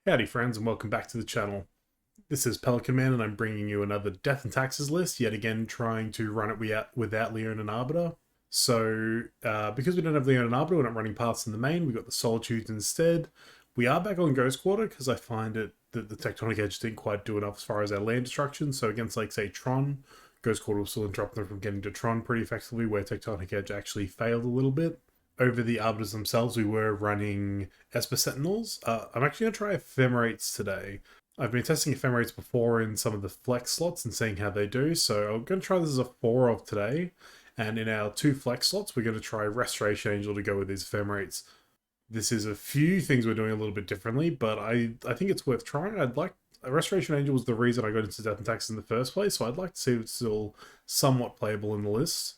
Howdy friends and welcome back to the channel. This is PelicanMan and I'm bringing you another Death and Taxes list, yet again trying to run it without Leonin Arbiter. So, because we don't have Leonin Arbiter, we're not running paths in the main, we've got the Solitudes instead. We are back on Ghost Quarter because I find it that the Tectonic Edge didn't quite do enough as far as our land destruction, so against like say Tron, Ghost Quarter will still interrupt them from getting to Tron pretty effectively, where Tectonic Edge actually failed a little bit. Over the Arbiters themselves, we were running Esper Sentinels. I'm actually going to try Ephemerates today. I've been testing Ephemerates before in some of the flex slots and seeing how they do, so I'm going to try this as a 4 of today. And in our 2 flex slots, we're going to try Restoration Angel to go with these Ephemerates. This is a few things we're doing a little bit differently, but I think it's worth trying. Restoration Angel was the reason I got into Death and Taxes in the first place, so I'd like to see if it's still somewhat playable in the list.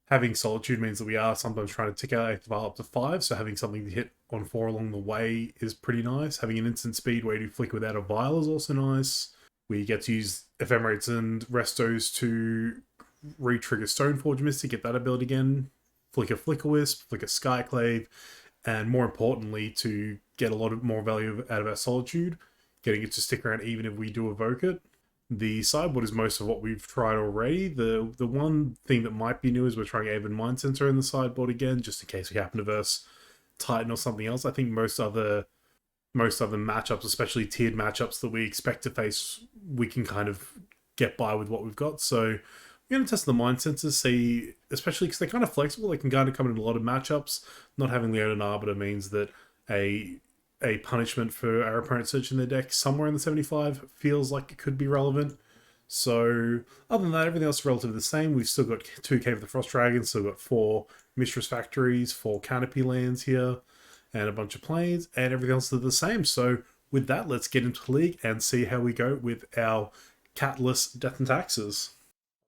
Having Solitude means that we are sometimes trying to tick our 8th Vial up to 5, so having something to hit on 4 along the way is pretty nice. Having an instant speed where you flicker without a Vial is also nice. We get to use Ephemerates and Restos to re-trigger Stoneforge Mystic, get that ability again. Flicker Flicker Wisp, Flicker Skyclave, and more importantly, to get a lot of more value out of our Solitude, getting it to stick around even if we do evoke it. The sideboard is most of what we've tried already. The one thing that might be new is we're trying Aven Mind Sensor in the sideboard again, just in case we happen to verse Titan or something else. I think most other matchups, especially tiered matchups that we expect to face, we can kind of get by with what we've got. So we're going to test the Mind Sensors, see, especially because they're kind of flexible. They can kind of come in a lot of matchups. Not having Leonin Arbiter means that a punishment for our opponent searching their deck somewhere in the 75 feels like it could be relevant. So other than that, everything else is relatively the same. We've still got 2 Cave of the Frost Dragons, still got 4 Mistress Factories, 4 Canopy lands here, and a bunch of planes, and everything else is the same. So with that, let's get into League and see how we go with our Catalyst Death and Taxes.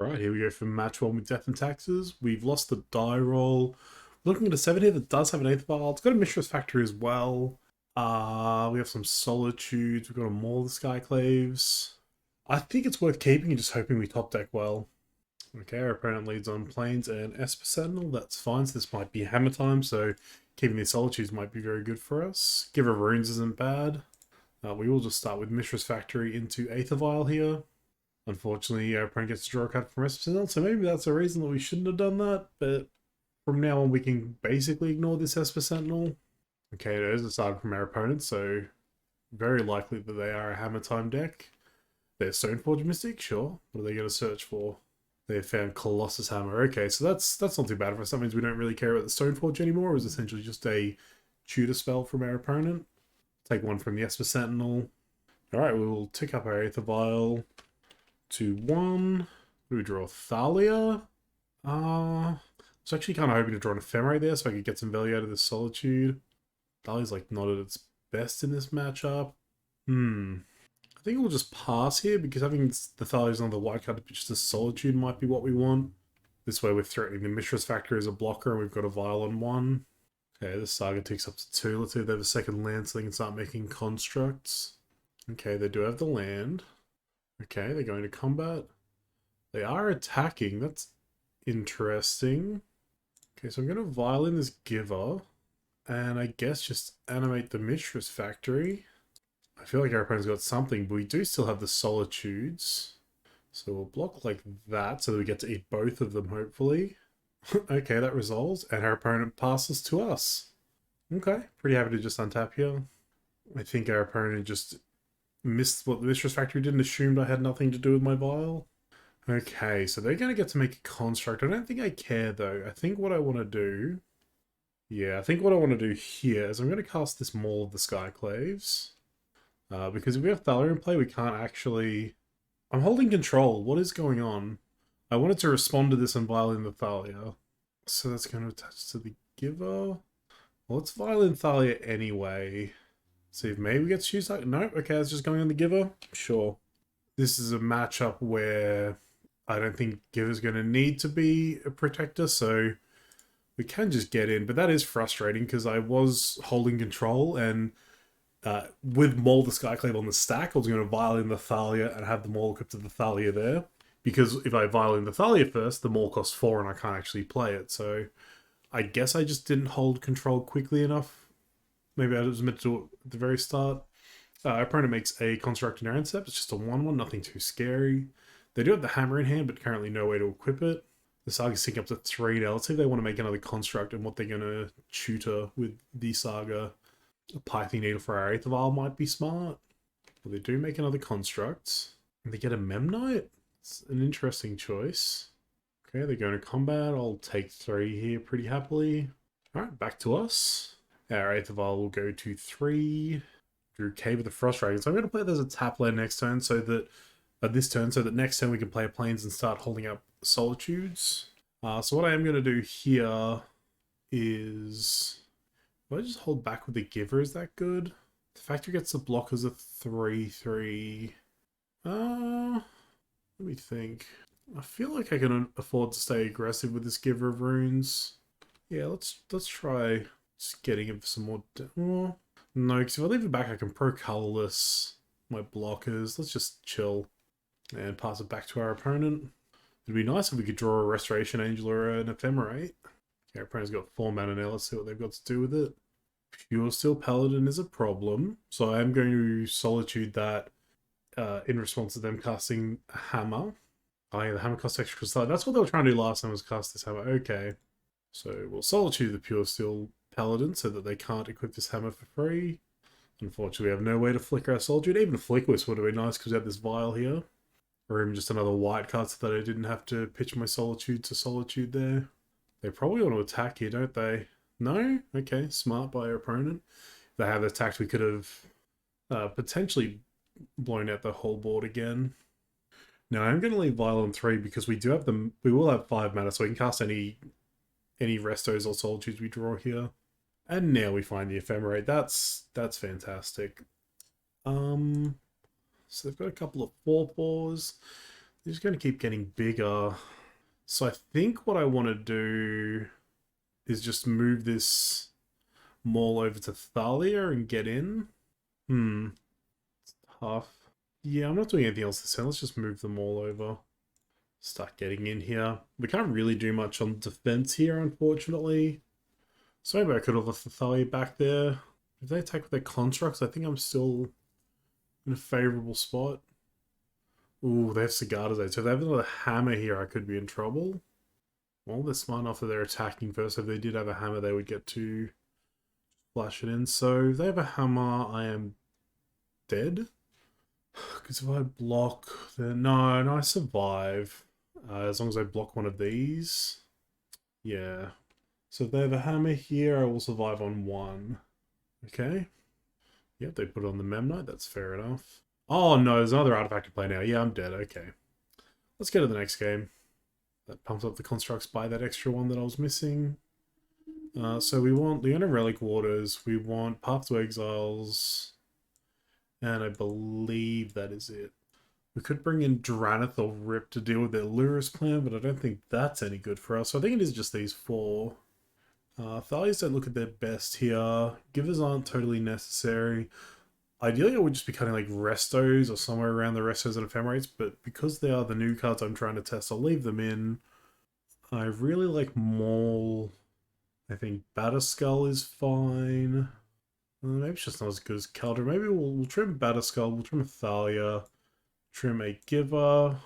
Alright, here we go for match 1 with Death and Taxes. We've lost the die roll. Looking at a 7 here that does have an 8th Vial. It's got a Mistress Factory as well. We have some Solitudes. We've got a Maul of the Skyclaves. I think it's worth keeping and just hoping we top deck well. Okay, our opponent leads on Plains and Esper Sentinel. That's fine. So this might be hammer time, so keeping these Solitudes might be very good for us. Giver of Runes isn't bad. We will just start with Mistress Factory into Aether Vial here. Unfortunately, our opponent gets to draw a card from Esper Sentinel, so maybe that's a reason that we shouldn't have done that, but from now on we can basically ignore this Esper Sentinel. Okay, it is aside from our opponent, so very likely that they are a Hammer Time deck. They're Stoneforge Mystic, sure. What are they going to search for? They found Colossus Hammer. Okay, so that's not too bad for us. That means we don't really care about the Stoneforge anymore. It was essentially just a tutor spell from our opponent. Take one from the Esper Sentinel. Alright, we will tick up our Aether Vial to 1. We draw Thalia. I was actually kind of hoping to draw an Ephemerate there so I could get some value out of this Solitude. Thalia's like not at its best in this matchup. I think we'll just pass here because having the Thalia's on the white card to pitch the Solitude might be what we want. This way we're threatening the Mistress Factory as a blocker and we've got a Vial on 1. Okay, the Saga ticks up to 2. Let's see if they have a second land so they can start making constructs. Okay, they do have the land. Okay, they're going to combat. They are attacking. That's interesting. Okay, so I'm going to Vial in this Giver. And I guess just animate the Mistress Factory. I feel like our opponent's got something, but we do still have the Solitudes. So we'll block like that so that we get to eat both of them, hopefully. Okay, that resolves, and our opponent passes to us. Okay, pretty happy to just untap here. I think our opponent just missed what the Mistress Factory did and assumed I had nothing to do with my Vial. Okay, so they're going to get to make a construct. I don't think I care, though. I think what I want to do... Yeah, I think what I want to do here is I'm going to cast this Maul of the Skyclaves. Because if we have Thalia in play, we can't actually... I'm holding control. What is going on? I wanted to respond to this and Violin the Thalia. So that's going to attach to the Giver. Well, let's Violin Thalia anyway. See if maybe we get to choose that. No, okay, it's just going on the Giver. Sure. This is a matchup where I don't think Giver's going to need to be a protector, so... we can just get in, but that is frustrating because I was holding control and with Maul the Skyclave on the stack, I was going to Vial in the Thalia and have the Maul equipped to the Thalia there. Because if I Vial in the Thalia first, the Maul costs 4 and I can't actually play it. So I guess I just didn't hold control quickly enough. Maybe I was meant to do it at the very start. Our opponent makes a construct in our end step. It's just a 1/1, nothing too scary. They do have the hammer in hand, but currently no way to equip it. The Saga's sinking up to 3 now. Let's see if they want to make another construct and what they're going to tutor with the Saga. A Pithing Needle for our Aether Vial might be smart. Well, they do make another construct. And they get a Memnite? It's an interesting choice. Okay, they're going to combat. I'll take 3 here pretty happily. Alright, back to us. Our Aether Vial will go to 3. Drew Cave of the Frost Dragon. So I'm going to play it as a tap land next turn so that this turn, so that next turn we can play Plains and start holding up Solitudes. So what I am going to do here is... Will I just hold back with the Giver? Is that good? The Factory gets the block as a 3/3. Let me think. I feel like I can afford to stay aggressive with this Giver of Runes. Yeah, let's try just getting it for some more... Oh, no, because if I leave it back, I can pro-colorless my blockers. Let's just chill and pass it back to our opponent. It'd be nice if we could draw a Restoration Angel or an Ephemerate. Okay, our opponent's got 4 mana now. Let's see what they've got to do with it. Pure Steel Paladin is a problem, so I am going to Solitude that in response to them casting a Hammer. Oh yeah, the Hammer costs extra crystal. That's what they were trying to do last time, was cast this Hammer. Okay. So we'll Solitude the Pure Steel Paladin so that they can't equip this Hammer for free. Unfortunately, we have no way to flicker our Solitude. Even a Flick Wisp would have been nice because we have this Vial here. Or even just another white card so that I didn't have to pitch my Solitude to Solitude there. They probably want to attack here, don't they? No? Okay, smart by our opponent. If they have attacked, we could have potentially blown out the whole board again. Now, I'm going to leave Vial on 3 because we do have them. We will have 5 mana, so we can cast any Restos or Solitudes we draw here. And now we find the Ephemerate. That's fantastic. So they've got a couple of 4/4s. They're just going to keep getting bigger. So I think what I want to do is just move this Maul over to Thalia and get in. It's tough. Yeah, I'm not doing anything else this turn. Let's just move them all over. Start getting in here. We can't really do much on defense here, unfortunately. So maybe I could have left the Thalia back there. If they attack with their constructs, I think I'm still in a favourable spot. Ooh, they have Cigadas. So if they have another Hammer here, I could be in trouble. Well, they're smart enough that they're attacking first. If they did have a Hammer, they would get to flash it in. So if they have a Hammer, I am dead. Because if I block, then no, I survive. As long as I block one of these. Yeah. So if they have a Hammer here, I will survive on 1. Okay. Yep, they put it on the Memnite. That's fair enough. Oh no, there's another artifact to play now. Yeah, I'm dead. Okay. Let's get to the next game. That pumps up the constructs by that extra one that I was missing. So we want Leonin Relic Waters. We want Path to Exiles. And I believe that is it. We could bring in Dranith or Rip to deal with their Lurus plan, but I don't think that's any good for us. So I think it is just these 4. Thalias don't look at their best here. Givers aren't totally necessary. Ideally, I would just be cutting like Restos or somewhere around the Restos and Ephemerates, but because they are the new cards I'm trying to test, I'll leave them in. I really like Maul. I think Batterskull is fine. Maybe it's just not as good as Keldra. Maybe we'll trim Batterskull, we'll trim a Thalia, trim a Giver,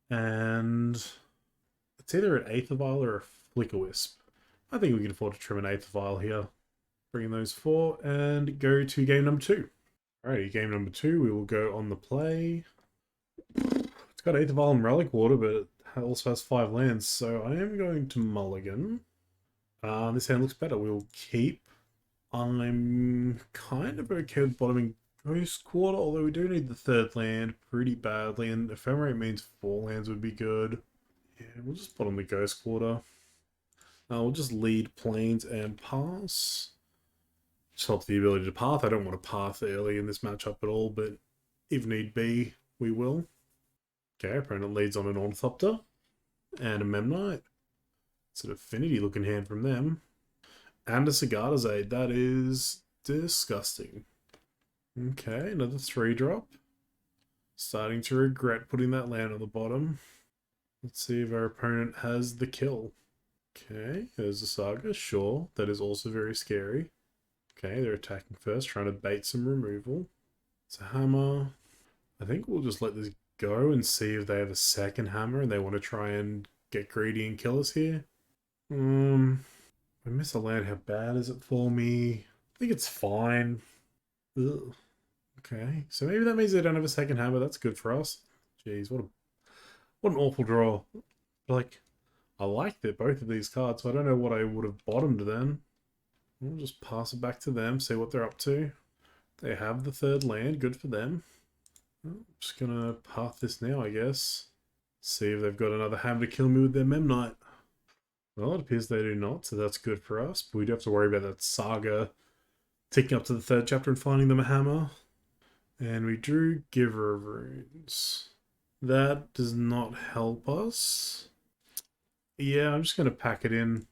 and it's either an Aether Vial or a Flicker Wisp. I think we can afford to trim an Aether Vial here. Bring in those 4 and go to game number 2. Alrighty, game number 2, we will go on the play. It's got Aether Vial and Relic Water, but it also has 5 lands, so I am going to mulligan. This hand looks better. We'll keep. I'm kind of okay with bottoming Ghost Quarter, although we do need the 3rd land pretty badly, and Ephemerate means 4 lands would be good. Yeah, we'll just bottom the Ghost Quarter. We'll just lead Plains and pass. Just helps the ability to path. I don't want to path early in this matchup at all, but if need be, we will. Okay, opponent leads on an Ornithopter and a Memnite. It's an affinity looking hand from them. And a Cigadas Aid. That is disgusting. Okay, another 3-drop. Starting to regret putting that land on the bottom. Let's see if our opponent has the kill. Okay, there's a Saga. Sure, that is also very scary. Okay, they're attacking first, trying to bait some removal. It's a hammer. I think we'll just let this go and see if they have a second hammer and they want to try and get greedy and kill us here. I miss a land. How bad is it for me? I think it's fine. Ugh. Okay, so maybe that means they don't have a second hammer. That's good for us. Jeez, what an awful draw. Like, I liked it, both of these cards, so I don't know what I would have bottomed then. We'll just pass it back to them, see what they're up to. They have the third land, good for them. I'm just gonna path this now, I guess. See if they've got another hammer to kill me with their Memnite. Well, it appears they do not, so that's good for us. But we do have to worry about that saga ticking up to the third chapter and finding them a hammer. And we drew Giver of Runes. That does not help us. Yeah, I'm just going to pack it in.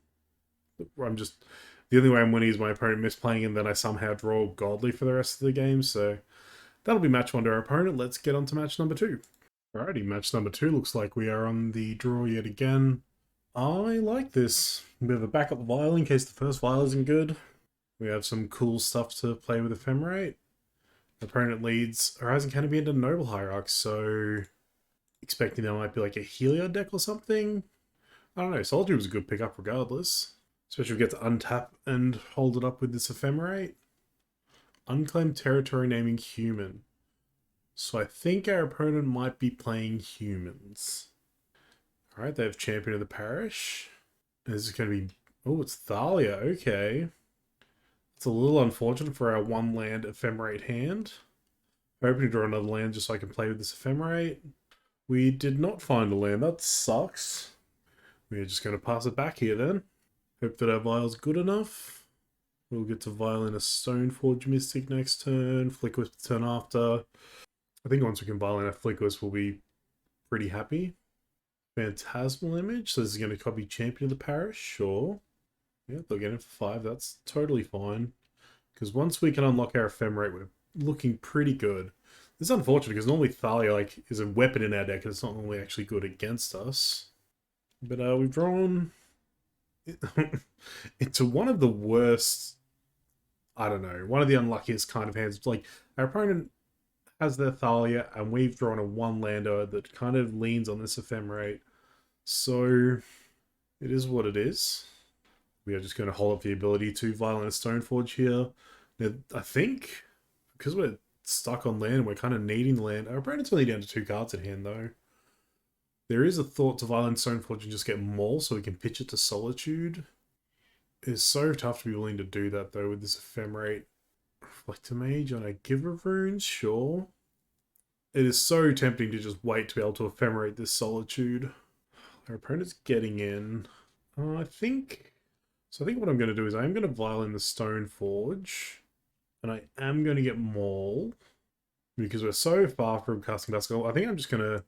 The only way I'm winning is my opponent misplaying and then I somehow draw Godly for the rest of the game, so that'll be match one to our opponent. Let's get on to match number two. Alrighty, match number two looks like we are on the draw yet again. I like this. We have a backup vial in case the first vial isn't good. We have some cool stuff to play with Ephemerate. The opponent leads Horizon Canopy into Noble Hierarch, so expecting there might be like a Heliod deck or something. I don't know, Soldier was a good pickup regardless. Especially if we get to untap and hold it up with this Ephemerate. Unclaimed territory naming human. So I think our opponent might be playing humans. Alright, they have Champion of the Parish. This is going to be... Oh, it's Thalia, okay. It's a little unfortunate for our one land Ephemerate hand. I'm hoping to draw another land just so I can play with this Ephemerate. We did not find a land, that sucks. We're just going to pass it back here then. Hope that our vial's good enough. We'll get to vial in a Stoneforge Mystic next turn, Flickwisp the turn after. I think once we can vial in a Flickwisp, we'll be pretty happy. Phantasmal Image, so this is going to copy Champion of the Parish, sure. Yeah, they'll get it for 5, that's totally fine. Because once we can unlock our Ephemerate, we're looking pretty good. It's unfortunate because normally Thalia is a weapon in our deck and it's not normally actually good against us. But we've drawn into one of the worst, I don't know, one of the unluckiest kind of hands. Like, our opponent has their Thalia and we've drawn a one-lander that kind of leans on this Ephemerate. So, it is what it is. We are just going to hold up the ability to Violent Stoneforge here. Now, I think, because we're stuck on land, we're kind of needing the land. Our opponent's only down to 2 cards at hand, though. There is a thought to Violent Stoneforge and just get Maul so we can pitch it to Solitude. It's so tough to be willing to do that, though, with this Ephemerate. Reflector Mage on a Giver of Runes, sure. It is so tempting to just wait to be able to Ephemerate this Solitude. Our opponent's getting in. I think what I'm going to do is I'm going to vial in the Stoneforge. And I am going to get Maul. Because we're so far from casting Basketball. I think I'm just going to...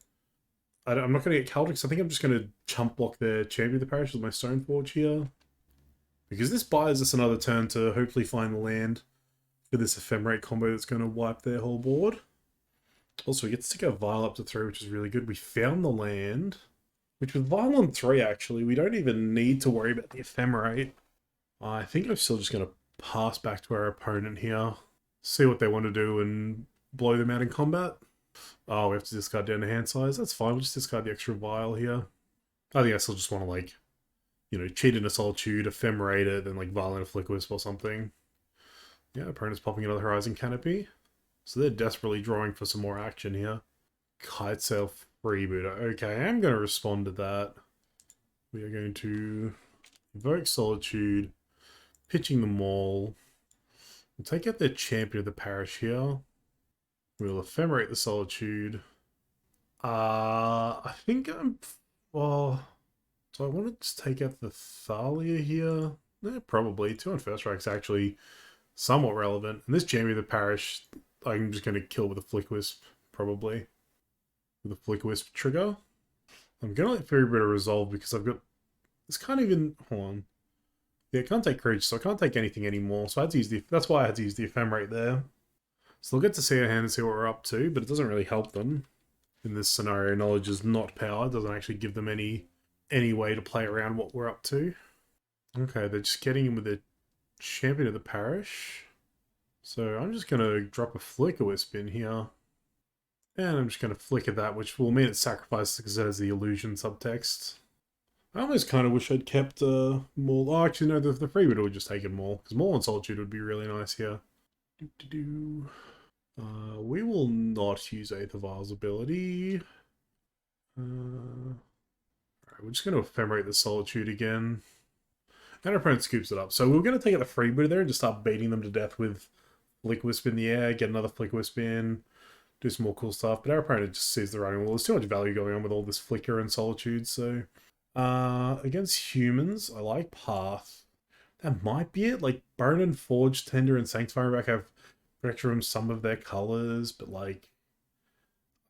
I'm not going to get Caldrix. I think I'm just going to chump block their Champion of the Parish with my Stoneforge here. Because this buys us another turn to hopefully find the land for this Ephemerate combo that's going to wipe their whole board. Also, we get to stick our Vial up to 3, which is really good. We found the land. Which with Vial on 3, actually, we don't even need to worry about the Ephemerate. I think I'm still just going to pass back to our opponent here. See what they want to do and blow them out in combat. Oh, we have to discard down to hand size. That's fine. We'll just discard the extra vial here. I think I still just want to, like, you know, cheat in a Solitude, Ephemerate it, then, like, vial in a Flickwisp or something. Yeah, opponent's popping another Horizon Canopy. So they're desperately drawing for some more action here. Kite Sail Freebooter. Okay, I am going to respond to that. We are going to invoke Solitude, pitching the Maul. We'll take out their Champion of the Parish here. We'll Ephemerate the Solitude. I think I'm... Well... So I want to just take out the Thalia here. Probably. 2 on first strike's actually somewhat relevant. And this Champion of the Parish, I'm just going to kill with a Flickwisp, probably. With a Flickwisp trigger. I'm going to let Freebooter resolve because I've got... This can't even... Hold on. Yeah, I can't take Courage, so I can't take anything anymore. So I had to use the... That's why I had to use the Ephemerate there. So they'll get to see our hand and see what we're up to, but it doesn't really help them. In this scenario, knowledge is not power. It doesn't actually give them any way to play around what we're up to. Okay, they're just getting in with the Champion of the Parish. So I'm just going to drop a Flicker Wisp in here. And I'm just going to flicker that, which will mean it's sacrificed because it has the illusion subtext. I almost kind of wish I'd kept Maul. Oh, actually, no, the freebooter would just take it Maul, because Maul and Solitude would be really nice here. We will not use Aether Vial's ability. Alright, we're just going to Ephemerate the Solitude again. And our opponent scoops it up. So we're going to take out the freebooter there and just start beating them to death with Flick Wisp in the air, get another Flick Wisp in, do some more cool stuff. But our opponent just sees the writing. Well, there's too much value going on with all this Flicker and Solitude, so... against humans, I like Path. That might be it. Like, Burn and Forge, Tender, and Sanctifying Rack have protection from some of their colors, but like,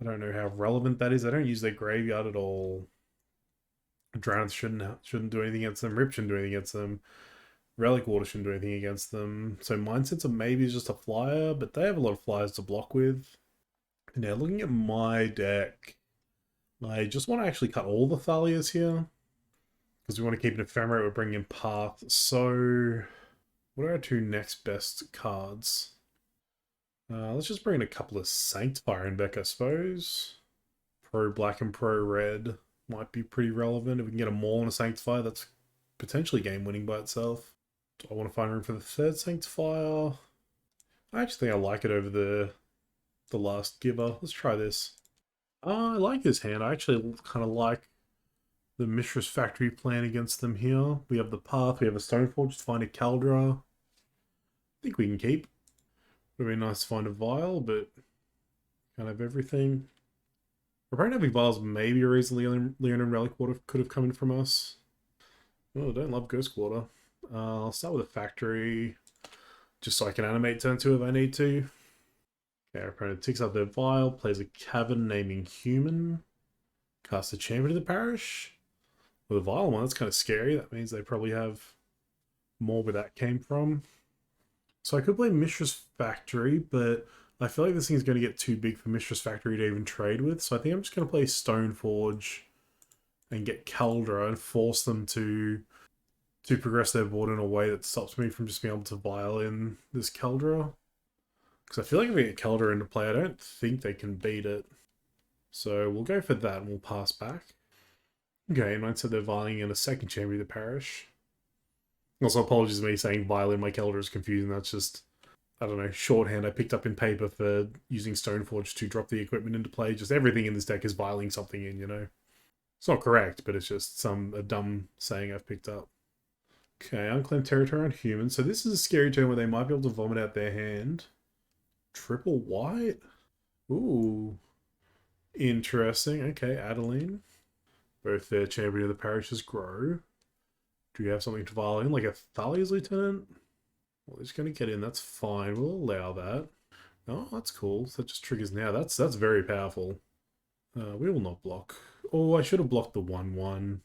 I don't know how relevant that is. I don't use their graveyard at all. Drowned shouldn't do anything against them. Rip shouldn't do anything against them. Relic Water shouldn't do anything against them. So Mind Sensor maybe is just a flyer, but they have a lot of flyers to block with. Now, looking at my deck, I just want to actually cut all the Thalias here, because we want to keep an Ephemerate. We're bringing in Path. So, what are our two next best cards? Let's just bring in a couple of Sanctifier in deck, I suppose. Pro Black and Pro Red might be pretty relevant. If we can get a Maul and a Sanctifier, that's potentially game winning by itself. Do I want to find room for the third Sanctifier? I actually think I like it over the last Giver. Let's try this. I like this hand. I actually kind of like the Mishra's Factory plan against them here. We have the Path, we have a Stoneforge to find a Caldra. I think we can keep. Would be nice to find a Vial, but can't have everything. We're probably having Vials, maybe a reason Leonin Relic Water could have come in from us. Oh, I don't love Ghost Water. I'll start with a Factory, just so I can animate turn 2 if I need to. Okay, our opponent ticks up their Vial, plays a Cavern naming Human, casts a Champion of the Parish. With a Vial one, that's kind of scary. That means they probably have more where that came from. So I could play Mishra's Factory, but I feel like this thing's going to get too big for Mishra's Factory to even trade with. So I think I'm just going to play Stoneforge and get Caldra and force them to progress their board in a way that stops me from just being able to Vial in this Caldra. Because I feel like if we get Caldra into play, I don't think they can beat it. So we'll go for that and we'll pass back. Okay, and so they're vialing in a second Champion of the Parish. Also, apologies to me saying vial in my Caldra is confusing. That's just, I don't know, shorthand I picked up in paper for using Stoneforge to drop the equipment into play. Just everything in this deck is vialing something in, you know? It's not correct, but it's just a dumb saying I've picked up. Okay, Unclaimed Territory on humans. So this is a scary turn where they might be able to vomit out their hand. Triple white? Ooh. Interesting. Okay, Adeline. Both their Champion of the Parishes grow. Do you have something to vial in, like a Thalia's Lieutenant? Well, he's going to get in. That's fine. We'll allow that. Oh, that's cool. So that just triggers now. That's very powerful. We will not block. Oh, I should have blocked the 1/1.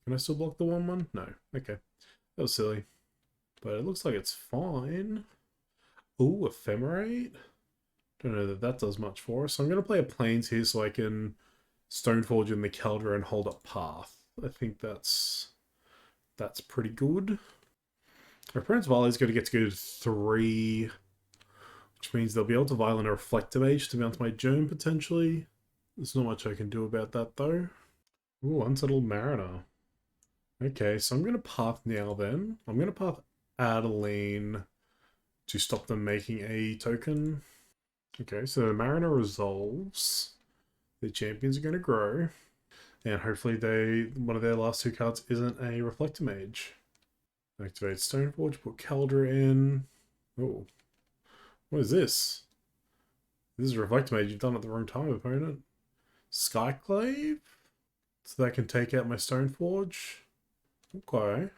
Can I still block the 1/1? No. Okay. That was silly. But it looks like it's fine. Ooh, Ephemerate? Don't know that that does much for us. So I'm going to play a Plains here so I can Stoneforge in the Caldra and hold up Path. I think that's pretty good. Our opponent's Vial is going to get to go to 3, which means they'll be able to vial in a Reflective Age to mount my Germ potentially. There's not much I can do about that though. Ooh, Unsettled Mariner. Okay, so I'm going to Path now then. I'm going to Path Adeline to stop them making a token. Okay, so the Mariner resolves. The champions are going to grow. And hopefully one of their last 2 cards isn't a Reflector Mage. Activate Stoneforge, put Caldra in. Oh. What is this? This is a Reflector Mage. You've done it at the wrong time, opponent. Skyclave? So that can take out my Stoneforge. Okay.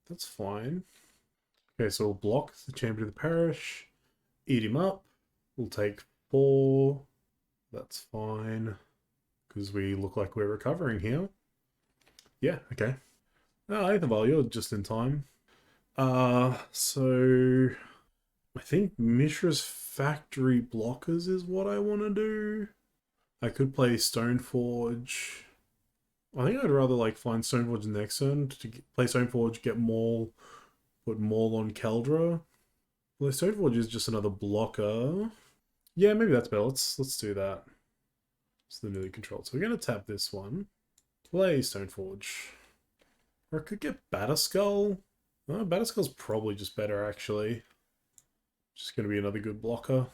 That's fine. Okay, so we'll block the Champion of the Parish. Eat him up. We'll take 4. That's fine. Because we look like we're recovering here. Yeah, okay. Oh, I think you're just in time. So I think Mishra's Factory blockers is what I want to do. I could play Stoneforge. I think I'd rather like find Stoneforge next turn to play Stoneforge, get Maul, put Maul on Caldra. Well, Stoneforge is just another blocker. Yeah, maybe that's better. Let's do that. It's the newly controlled. So we're going to tap this one. Play Stoneforge. Or I could get Batterskull. Oh, Batterskull's probably just better, actually. Just going to be another good blocker.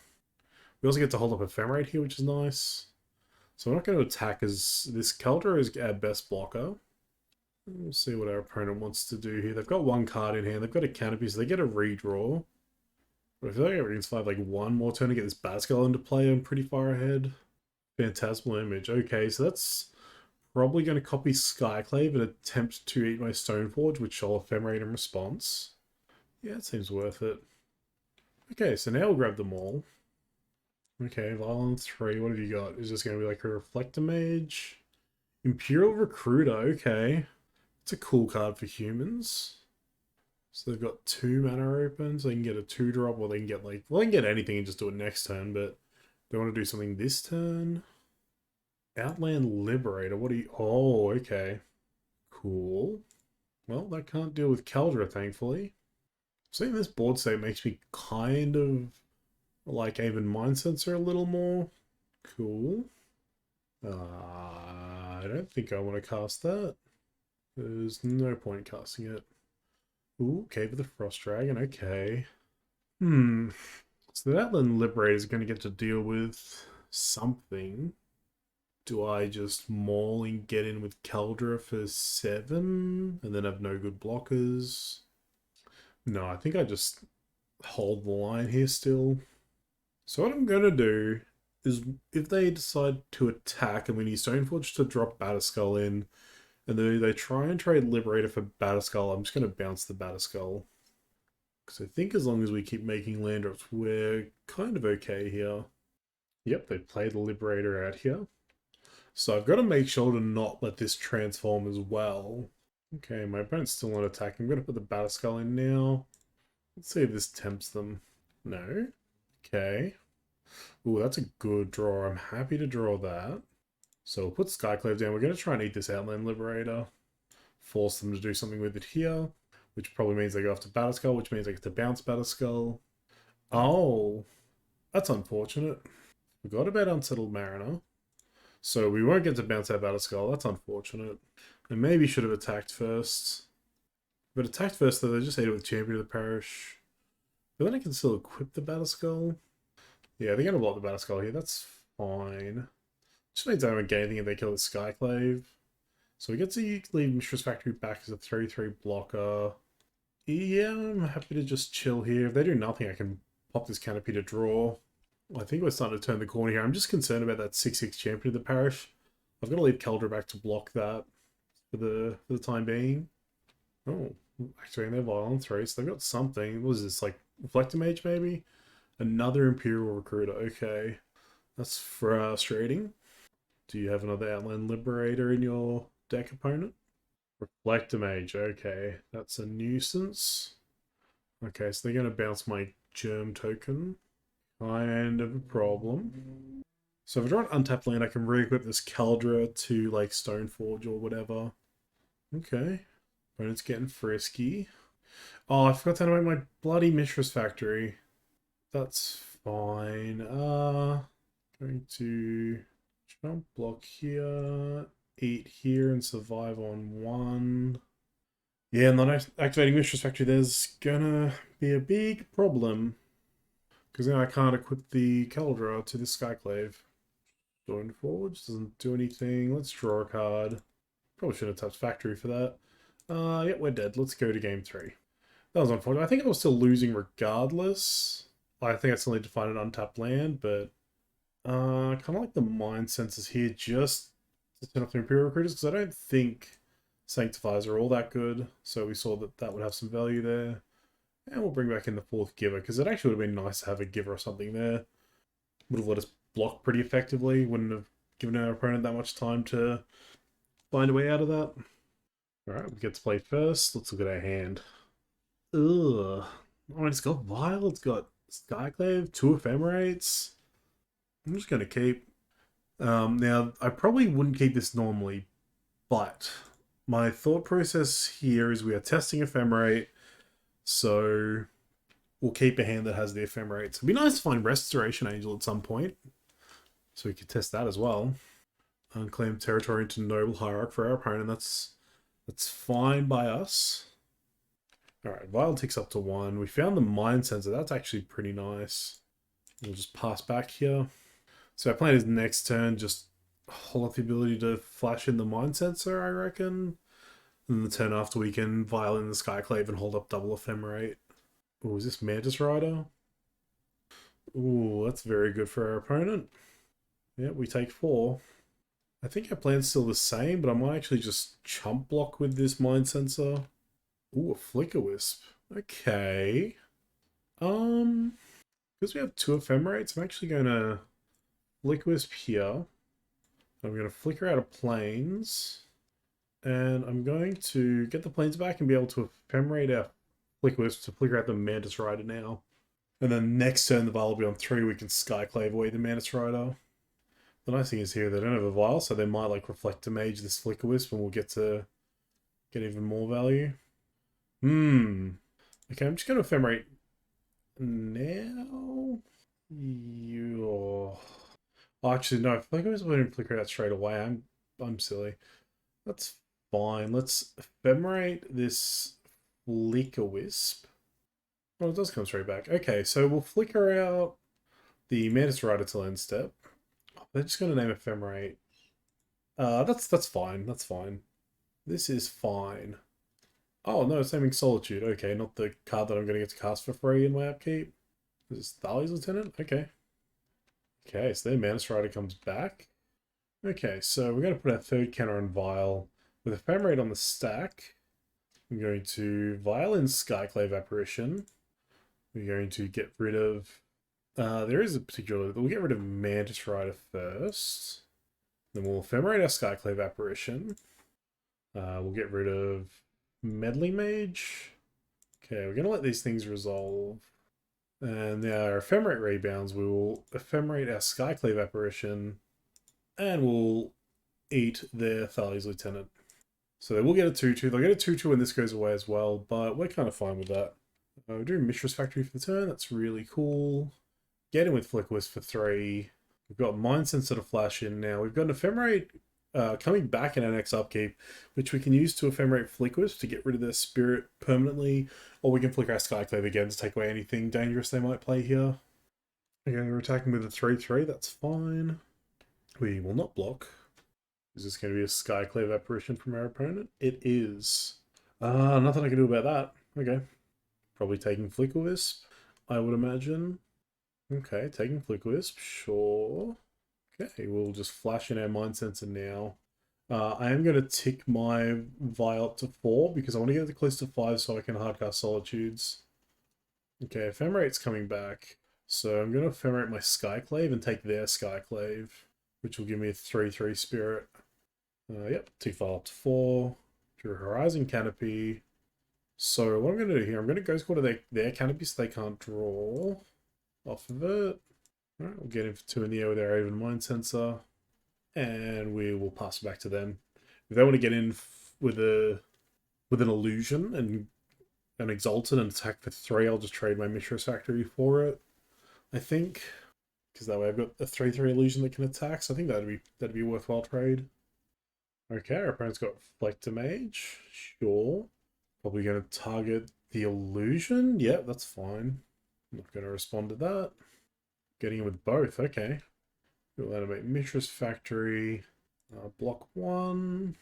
We also get to hold up Ephemerate here, which is nice. So we're not going to attack as this Keldra is our best blocker. We'll see what our opponent wants to do here. They've got one card in hand. They've got a canopy, so they get a redraw. But I feel like we can survive like one more turn to get this Batterskull into play. I'm pretty far ahead. Phantasmal Image. Okay, so that's probably going to copy Skyclave and attempt to eat my Stoneforge, which shall Ephemerate in response. Yeah, it seems worth it. Okay, so now we'll grab them all. Okay, Violence 3, what have you got? Is this going to be like a Reflector Mage? Imperial Recruiter, okay. It's a cool card for humans. So they've got 2 mana open, so they can get a 2-drop, or they can get like, well, they can get anything and just do it next turn, but they want to do something this turn. Outland Liberator, what do you... Oh, okay. Cool. Well, that can't deal with Keldra, thankfully. Seeing this board state makes me kind of like Aven Mind Sensor a little more. Cool. I don't think I want to cast that. There's no point casting it. Ooh, Cave of the Frost Dragon, okay. So the Outland Liberator is going to get to deal with something. Do I just maul and get in with Keldra for 7 and then have no good blockers? No, I think I just hold the line here still. So what I'm going to do is if they decide to attack and we need Stoneforge to drop Batterskull in, and they try and trade Liberator for Batterskull, I'm just going to bounce the Batterskull. Because I think as long as we keep making land drops, we're kind of okay here. Yep, they play the Liberator out here. So I've got to make sure to not let this transform as well. Okay, my opponent's still on attack. I'm going to put the Batterskull in now. Let's see if this tempts them. No. Okay. Ooh, that's a good draw. I'm happy to draw that. So we'll put Skyclave down. We're going to try and eat this Outland Liberator. Force them to do something with it here. Which probably means they go after Batterskull, which means I get to bounce Batterskull. Oh. That's unfortunate. Forgot about Unsettled Mariner. So we won't get to bounce our Batterskull. That's unfortunate. I maybe should have attacked first. But attacked first, though, they just ate it with Champion of the Parish. But then I can still equip the Batterskull. Yeah, they're going to block the Batterskull here. That's fine. Just means I don't get anything if they kill the Skyclave. So we get to leave Mistress Factory back as a 3-3 blocker. Yeah, I'm happy to just chill here. If they do nothing, I can pop this Canopy to draw. I think we're starting to turn the corner here. I'm just concerned about that 6-6 Champion of the Parish. I've got to leave Keldra back to block that for the time being. Oh, activating their Violence 3. So they've got something. What is this, like Reflector Mage maybe? Another Imperial Recruiter. Okay. That's frustrating. Do you have another Outland Liberator in your deck, opponent? Reflector Mage. Okay. That's a nuisance. Okay, so they're going to bounce my Germ token. Kind of a problem. So if I draw an untapped land, I can re-equip this Keldra to like Stoneforge or whatever. Okay. Opponent's getting frisky. Oh, I forgot to animate my bloody Mistress Factory. That's fine. Going to jump, block here, eat here, and survive on 1. Yeah, not activating Mistress Factory, there's gonna be a big problem. Because now I can't equip the Keldra to this Skyclave. Stoneforge doesn't do anything. Let's draw a card. Probably should have touched Factory for that. Yeah, we're dead. Let's go to game 3. That was unfortunate. I think I was still losing regardless. I think I still need to find an untapped land, but kind of like the Mind Sensors here just to turn off the Imperial Recruiters, because I don't think Sanctifiers are all that good. So we saw that that would have some value there. And we'll bring back in the 4th Giver, because it actually would have been nice to have a Giver or something there. Would have let us block pretty effectively. Wouldn't have given our opponent that much time to find a way out of that. Alright, we get to play first. Let's look at our hand. Ugh. Oh, it's got Vile, it's got Skyclave, 2 Ephemerates. I'm just going to keep. Now, I probably wouldn't keep this normally, but my thought process here is we are testing Ephemerate, so we'll keep a hand that has the Ephemerates. It'd be nice to find Restoration Angel at some point, so we could test that as well. Unclaimed territory into Noble Hierarch for our opponent. That's fine by us. Alright, Vial ticks up to 1. We found the Mind Sensor. That's actually pretty nice. We'll just pass back here. So our plan is next turn, just hold up the ability to flash in the Mind Sensor, I reckon. And the turn after we can Vial in the Skyclave and hold up double Ephemerate. Oh, is this Mantis Rider? Ooh, that's very good for our opponent. Yeah, we take 4. I think our plan's still the same, but I might actually just chump block with this Mind Sensor. Ooh, a Flicker Wisp. Okay. Because we have 2 Ephemerates, I'm actually going to Flicker Wisp here. I'm going to flicker out of planes. And I'm going to get the planes back and be able to Ephemerate our Flicker Wisp to flicker out the Mantis Rider now. And then next turn the Vial will be on 3, we can Skyclave away the Mantis Rider. The nice thing is here they don't have a Vial, so they might like Reflector Mage this Flicker Wisp and we'll get to get even more value. Okay, I'm just going to Ephemerate now. Oh, actually, no. Flicker Wisp wouldn't flicker out straight away. I'm silly. That's fine. Let's Ephemerate this Flicker Wisp. Oh, it does come straight back. Okay, so we'll flicker out the Mantis Rider till end step. Oh, they're just going to name Ephemerate. That's fine. That's fine. This is fine. Oh, no, it's naming Solitude. Okay, not the card that I'm going to get to cast for free in my upkeep. Is this Thalia's Lieutenant? Okay. Okay, so then Mantis Rider comes back. Okay, so we're going to put our third counter on Vial. With Ephemerate on the stack, I'm going to Vial in Skyclave Apparition. We're going to get rid of... there is a particular... We'll get rid of Mantis Rider first. Then we'll Ephemerate our Skyclave Apparition. We'll get rid of Meddling Mage. Okay, we're going to let these things resolve. And now our Ephemerate rebounds, we will Ephemerate our Skyclave Apparition. And we'll eat their Thalia's Lieutenant. So they will get a 2-2. They'll get a 2-2 when this goes away as well, but we're kind of fine with that. We're doing Mishra's Factory for the turn. That's really cool. Get in with Flicker Wisp for 3. We've got Mind Sensor to flash in now. We've got an Ephemerate coming back in our next upkeep, which we can use to Ephemerate Flicker Wisp to get rid of their spirit permanently, or we can flicker our Skyclave again to take away anything dangerous they might play here. Okay, we're attacking with a 3-3. That's fine. We will not block. Is this going to be a Skyclave Apparition from our opponent? It is. Nothing I can do about that. Okay. Probably taking Flicker Wisp, I would imagine. Okay, taking Flicker Wisp, sure. Okay, we'll just flash in our Mind Sensor now. I am going to tick my Vial up to 4 because I want to get the decklist to 5 so I can hardcast Solitudes. Okay, Ephemerate's coming back. So I'm going to Ephemerate my Skyclave and take their Skyclave, which will give me a 3-3 spirit. Yep, tick Vial up to 4. Drew Horizon Canopy. So what I'm going to do here, I'm going to Ghost Quarter their canopy so they can't draw off of it. Alright, we'll get in for 2 in the air with our Aven Mind Sensor. And we will pass it back to them. If they want to get in with an Illusion and an Exalted and attack for 3, I'll just trade my Mishra's Factory for it, I think. Because that way I've got a 3-3 Illusion that can attack, so I think that'd be a worthwhile trade. Okay, our opponent's got Reflector Mage. Sure. Probably going to target the Illusion. Yep, that's fine. I'm not going to respond to that. Getting in with both. Okay. We'll animate Mishra's Factory. Block 1.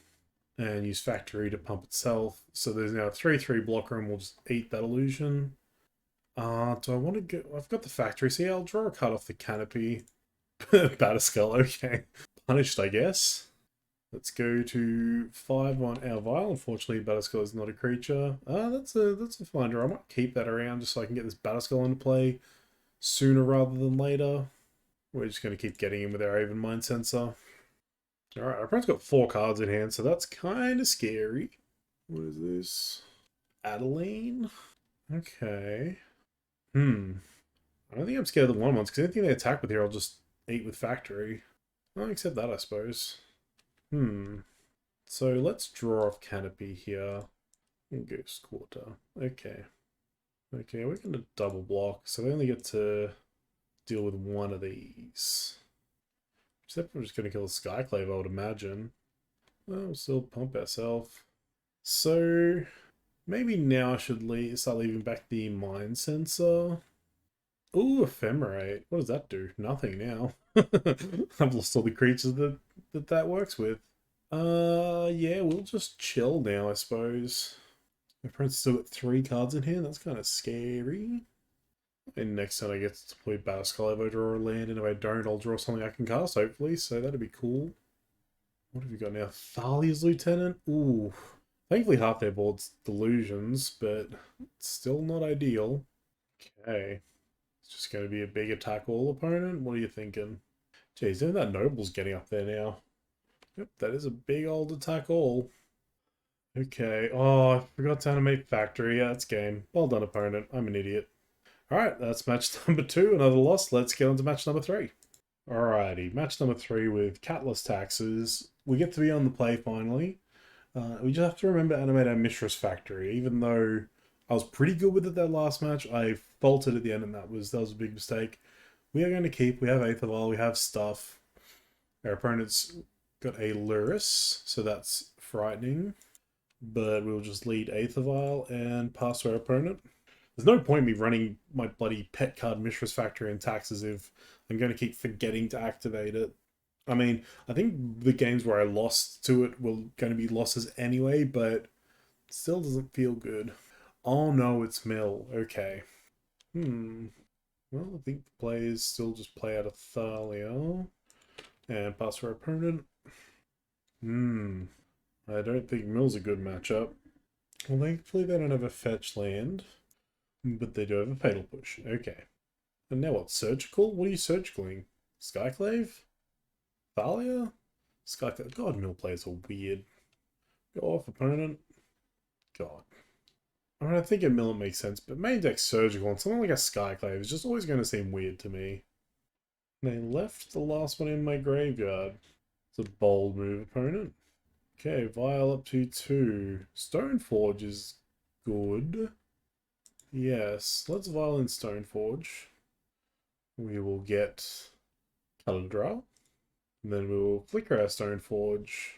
And use Factory to pump itself. So there's now a 3-3 blocker and we'll just eat that Illusion. Do I want to go... I've got the Factory. So yeah, I'll draw a card off the Canopy. Batterskull, okay. Punished, I guess. Let's go to 5 on our Vial. Unfortunately, Batterskull is not a creature. That's a fine draw. I might keep that around just so I can get this Batterskull into play sooner rather than later. We're just going to keep getting in with our Aven Mind Sensor. Alright, our opponent's got 4 cards in hand, so that's kind of scary. What is this? Adeline? Okay. I don't think I'm scared of the 1/1s, because anything they attack with here I'll just eat with Factory. I'll accept that, I suppose. So let's draw off Canopy here. And Ghost Quarter. Okay. Okay, we're going to double block, so they only get to deal with one of these. Except we're just going to kill a Skyclave, I would imagine. Well, we'll still pump ourselves. So, maybe now I should start leaving back the Mind Sensor. Ooh, Ephemerate. What does that do? Nothing now. I've lost all the creatures that works with. Yeah, we'll just chill now, I suppose. My friend's still got 3 cards in here. That's kind of scary. And next time I get to play Battleskull, if I draw a land, and if I don't, I'll draw something I can cast, hopefully. So that'd be cool. What have we got now? Thalia's Lieutenant? Ooh. Thankfully half their board's Delusions, but it's still not ideal. Okay. It's just going to be a big attack all opponent? What are you thinking? Jeez, even that Noble's getting up there now. Yep, that is a big old attack all. Okay. Oh, I forgot to animate Factory. Yeah, it's game. Well done, opponent. I'm an idiot. Alright, that's match number 2. Another loss. Let's get on to match number 3. Alrighty, match number 3 with Catless Taxes. We get to be on the play finally. We just have to remember to animate our Mishra's Factory. Even though I was pretty good with it that last match, I faltered at the end and that was a big mistake. We are going to keep. We have Aethervial, we have stuff. Our opponent's got a Luris, so that's frightening. But we'll just lead Aethervial and pass to our opponent. There's no point me running my bloody pet card Mishra's Factory and Taxes if I'm going to keep forgetting to activate it. I mean, I think the games where I lost to it were going to be losses anyway, but still doesn't feel good. Oh no, it's Mill. Okay. Well, I think the players still just play out of Thalia and pass for our opponent. I don't think Mill's a good matchup. Well, thankfully they don't have a fetch land, but they do have a Fatal Push. Okay. And now what? Surgical? What are you surgicaling? Skyclave? Thalia? Skyclave. God, Mill players are weird. Go off, opponent. God. I mean, I think a Mill makes sense, but main deck Surgical and something like a Skyclave is just always going to seem weird to me. And they left the last one in my graveyard. It's a bold move, opponent. Okay, Vial up to 2. Stoneforge is good. Yes, let's Vial in Stoneforge. We will get Caladra. And then we will flicker our Stoneforge.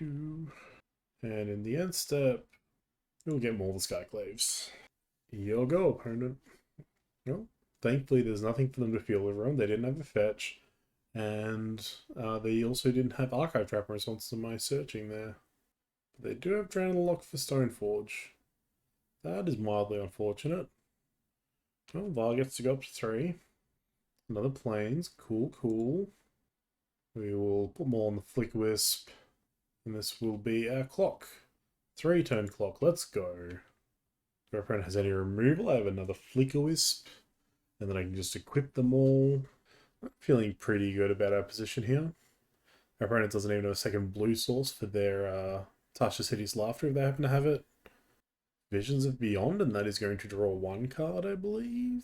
And in the end step, we'll get more of the Skyclaves. You'll go, opponent. Well, thankfully there's nothing for them to feel around. They didn't have a fetch. And they also didn't have Archive Trap in response to my searching there. But they do have Drown the Lock for Stoneforge. That is mildly unfortunate. Well, Val gets to go up to 3. Another Plains. Cool, cool. We will put more on the Flick Wisp. And this will be our clock. 3-turn clock. Let's go. If our opponent has any removal, I have another Flicker Wisp. And then I can just equip them all. I'm feeling pretty good about our position here. Our opponent doesn't even have a second blue source for their Tasha City's Laughter if they happen to have it. Visions of Beyond, and that is going to draw 1 card, I believe.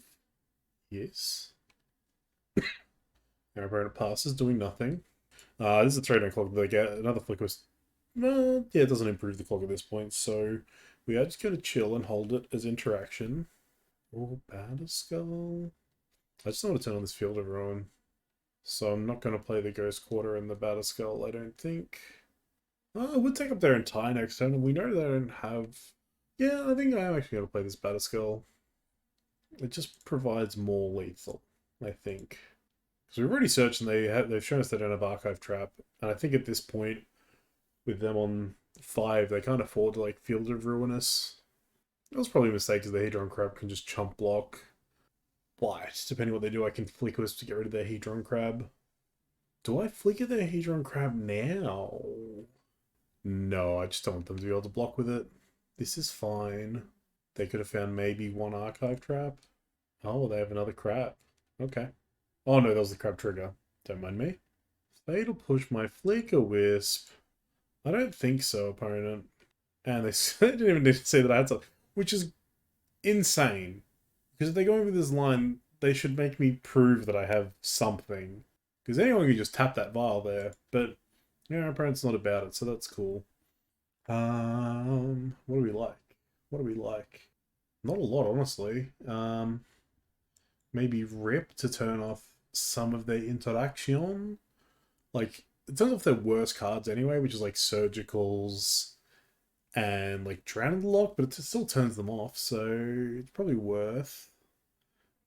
Yes. Our opponent passes, doing nothing. This is a 3-turn clock. They get another Flicker Wisp. Well, yeah, it doesn't improve the clock at this point, so we are just going to chill and hold it as interaction. Oh, Battleskull. I just don't want to turn on this field, everyone. So I'm not going to play the Ghost Quarter and the Battleskull, I don't think. Oh, we'll take up their entire next turn, and we know they don't have... Yeah, I think I am actually going to play this Battleskull. It just provides more lethal, I think. Because we've already searched and they've shown us they don't have Archive Trap. And I think at this point, with them on 5, they can't afford to like Field of Ruinous. That was probably a mistake because the Hedron Crab can just chump block. But depending on what they do, I can Flicker Wisp to get rid of their Hedron Crab. Do I flicker their Hedron Crab now? No, I just don't want them to be able to block with it. This is fine. They could have found maybe 1 Archive Trap. Oh, they have another crab. Okay. Oh no, that was the crab trigger. Don't mind me. Fatal Push my Flicker Wisp. I don't think so, opponent. And they didn't even need to say that I had to, which is insane. Because if they're going with this line, they should make me prove that I have something. Because anyone can just tap that vial there. But, yeah, our opponent's not about it, so that's cool. What do we like? What do we like? Not a lot, honestly. Maybe Rip to turn off some of their interaction. Like, it turns off their worst cards anyway, which is like Surgicals and like Drowned Lock, but it still turns them off, so it's probably worth.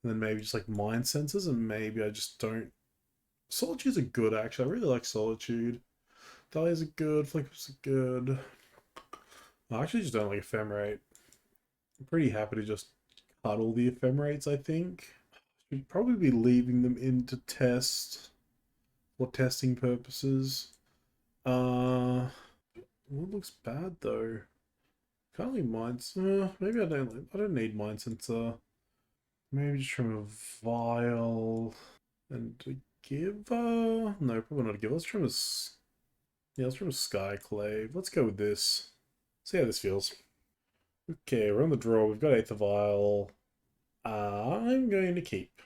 And then maybe just like Mind Sensors, and maybe I just don't. Solitudes are good, actually. I really like Solitude. Dahlias are good, Flickers are good. I actually just don't like Ephemerate. I'm pretty happy to just cuddle the Ephemerates, I think. Should probably be leaving them in to test for testing purposes. What looks bad though? Can't leave mines. Maybe I don't need Mind Sensor. Maybe just trim a Vial and a Giver. No, probably not a Giver. Let's trim a. Yeah, let's trim a Skyclave. Let's go with this. See how this feels. Okay, we're on the draw. We've got Aether Vial. I'm going to keep.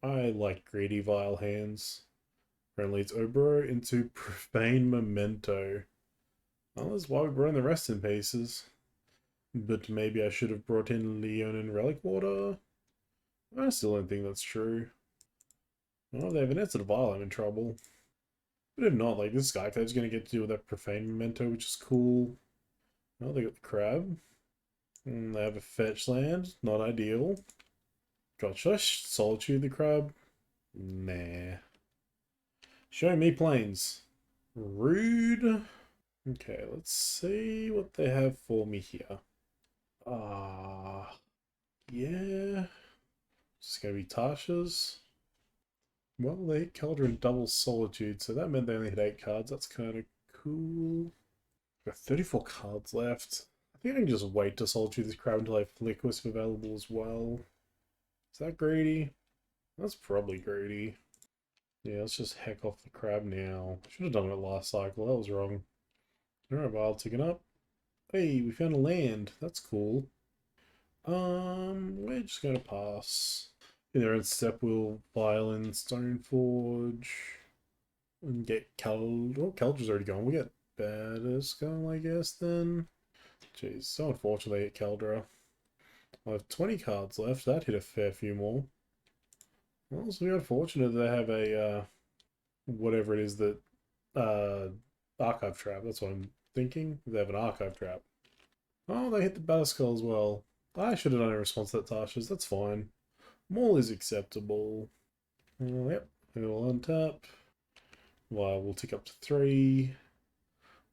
I like greedy Vial hands. Friendly, it's Obro into Profane Memento. Well, that's why we brought in the rest in pieces. But maybe I should have brought in Leonin Relic Water. I still don't think that's true. Well, if they have an answer to Vial, I'm in trouble. But if not, like, this Skyclave's going to get to deal with that Profane Memento, which is cool. Oh, they got the Crab. And they have a fetch land. Not ideal. God, should I Solitude the Crab? Nah. Show me planes. Rude. Okay, let's see what they have for me here. Yeah. It's gonna be Tasha's. Well, they hit Cauldron double Solitude, so that meant they only had 8 cards. That's kind of cool. Got 34 cards left. I think I can just wait to Solitude this Crab until I have Flick Wisp available as well. Is that greedy? That's probably greedy. Yeah, let's just heck off the Crab now. Should have done it last cycle. That was wrong. Alright, Vial ticking up. Hey, we found a land. That's cool. We're just gonna pass. Either in Step Wheel, Violin, Stoneforge, and get Oh, Keldr's already gone. We get Baddest going, I guess, then. Jeez, so unfortunate they hit Keldra. I have 20 cards left. That hit a fair few more. Well, it's really unfortunate they have a, whatever it is that, Archive Trap. That's what I'm thinking. They have an Archive Trap. Oh, they hit the Batterskull as well. I should have done a response to that Tasha's. That's fine. Maul is acceptable. Yep, we'll untap. Well, we'll tick up to 3.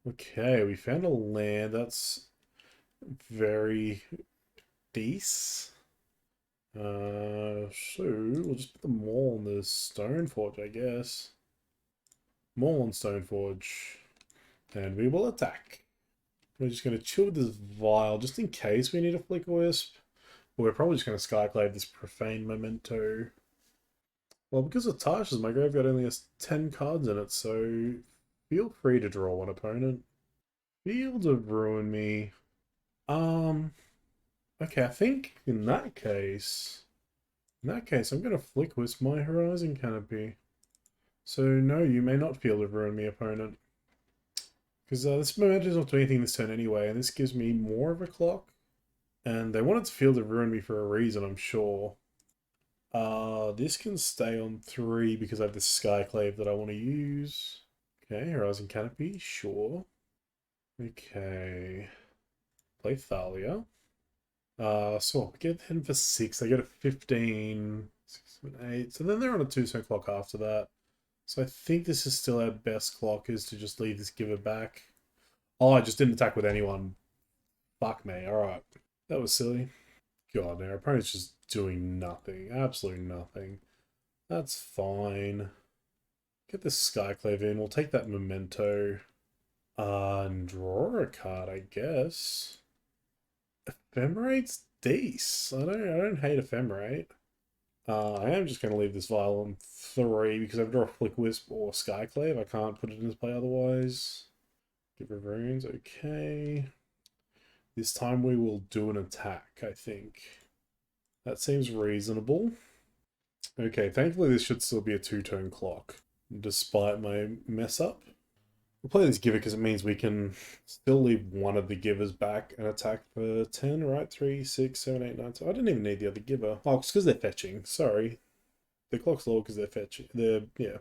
Okay, we found a land. That's very decent. So we'll just put the Maul on the Stoneforge, I guess. Maul on Stoneforge. And we will attack. We're just going to chill with this Vial just in case we need a Flicker Wisp. But we're probably just going to Skyclave this Profane Memento. Well, because of Tasha's, my graveyard only has 10 cards in it, so feel free to draw one opponent. Field of Ruin me. Okay, I think in that case, I'm going to Flick Wisp my Horizon Canopy. So no, you may not Field of Ruin me, opponent. Because this Memento is not doing anything this turn anyway, and this gives me more of a clock. And they wanted to Field of Ruin me for a reason, I'm sure. This can stay on 3 because I have this Skyclave that I want to use. Okay, Horizon Canopy, sure. Okay. Play Thalia. So we get him for 6. They go to 15, 6, 7, 8. So then they're on a 2-turn clock after that. So I think this is still our best clock, is to just leave this Giver back. Oh, I just didn't attack with anyone. Fuck me. Alright. That was silly. God, our opponent's just doing nothing. Absolutely nothing. That's fine. Get this Skyclave in. We'll take that Memento. And draw a card, I guess. Ephemerate's decent. I don't hate Ephemerate. I am just going to leave this Vial on 3 because I've drawn a Flick Wisp or Skyclave. I can't put it into play otherwise. Give her runes, okay. This time we will do an attack, I think. That seems reasonable. Okay, thankfully this should still be a 2-turn clock, despite my mess up. We'll play this giver because it means we can still leave one of the givers back and attack for 10, right? 3, 6, 7, 8, 9, 10. I didn't even need the other giver. Oh, it's because they're fetching. Sorry. The clock's low because they're fetching. Yeah.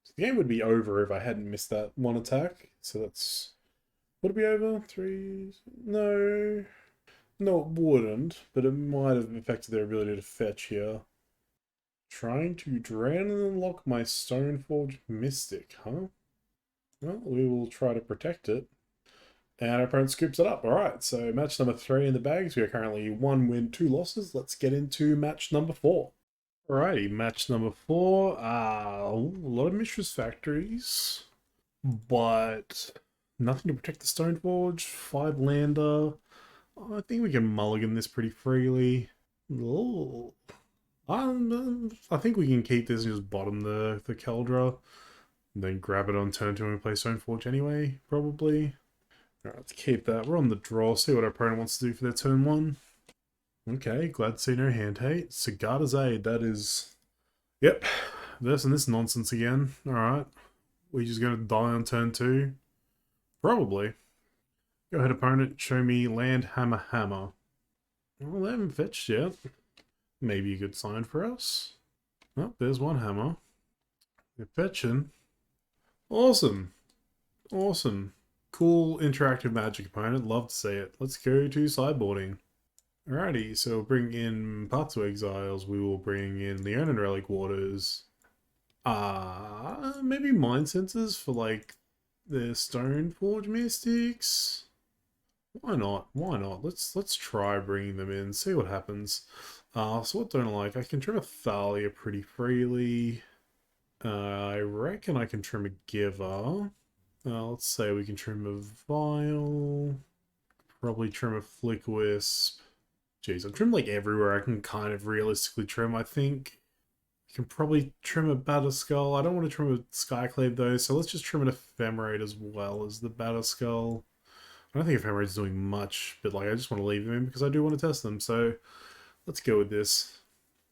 So the game would be over if I hadn't missed that one attack. So that's... Would it be over? 3... No. No, it wouldn't. But it might have affected their ability to fetch here. Trying to drown and unlock my Stoneforge Mystic, huh? Well, we will try to protect it. And our opponent scoops it up. Alright, so match number 3 in the bags. We are currently 1 win, 2 losses. Let's get into match number 4. Alrighty, match number 4. A lot of Mishra's Factories. But nothing to protect the Stoneforge. 5 lander. I think we can mulligan this pretty freely. Oh. I think we can keep this and just bottom the Keldra. And then grab it on turn 2 and we play Stoneforge anyway, probably. Alright, let's keep that. We're on the draw. See what our opponent wants to do for their turn 1. Okay, glad to see no hand hate. Sigarda's Aid, that is... Yep, versing this nonsense again. Alright. We just gonna die on turn 2? Probably. Go ahead, opponent. Show me land, hammer, hammer. Well, they haven't fetched yet. Maybe a good sign for us. Oh, there's one hammer. They're fetching. Awesome. Awesome. Cool interactive magic opponent. Love to see it. Let's go to sideboarding. Alrighty, so we'll bring in Path to Exiles. We will bring in Leonin Relic Waters. Maybe Mind Sensors for like the Stoneforge Mystics. Why not? Why not? Let's try bringing them in. See what happens. So what don't I like? I can trim a Thalia pretty freely. I reckon I can trim a Giver. Let's say we can trim a Vial. Probably trim a Flick Wisp. Jeez, I've trimmed like everywhere I can kind of realistically trim, I think. I can probably trim a Batterskull. I don't want to trim a Skyclave though, so let's just trim an Ephemerate as well as the Batterskull. I don't think Ephemerate's doing much, but like I just want to leave them in because I do want to test them, so let's go with this.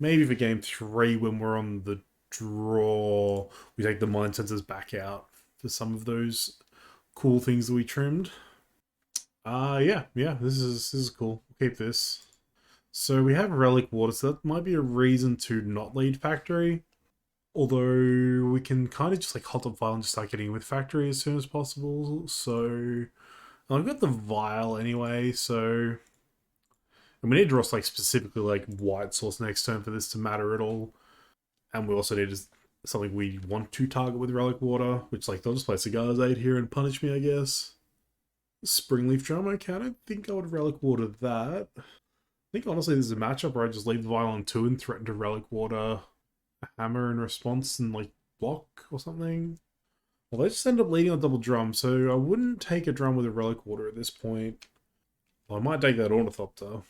Maybe for game 3 when we're on the draw, we take the Mind Sensors back out for some of those cool things that we trimmed. Yeah, this is cool. We'll keep this. So we have Relic Water, so that might be a reason to not lead Factory. Although we can kind of just like hot up Vial and just start getting with Factory as soon as possible. So I've got the Vial anyway, so... And we need to draw like specifically like White Source next turn for this to matter at all. And we also need something we want to target with Relic Water, which like they'll just play Sigarda's Aid here and punish me, I guess. Springleaf Drum, okay, I don't think I would Relic Water that. I think honestly there's a matchup where I just leave the Vial on 2 and threaten to Relic Water a Hammer in response and like block or something. Well, they just end up leading on double drum, so I wouldn't take a drum with a Relic Water at this point. Well, I might take that Ornithopter.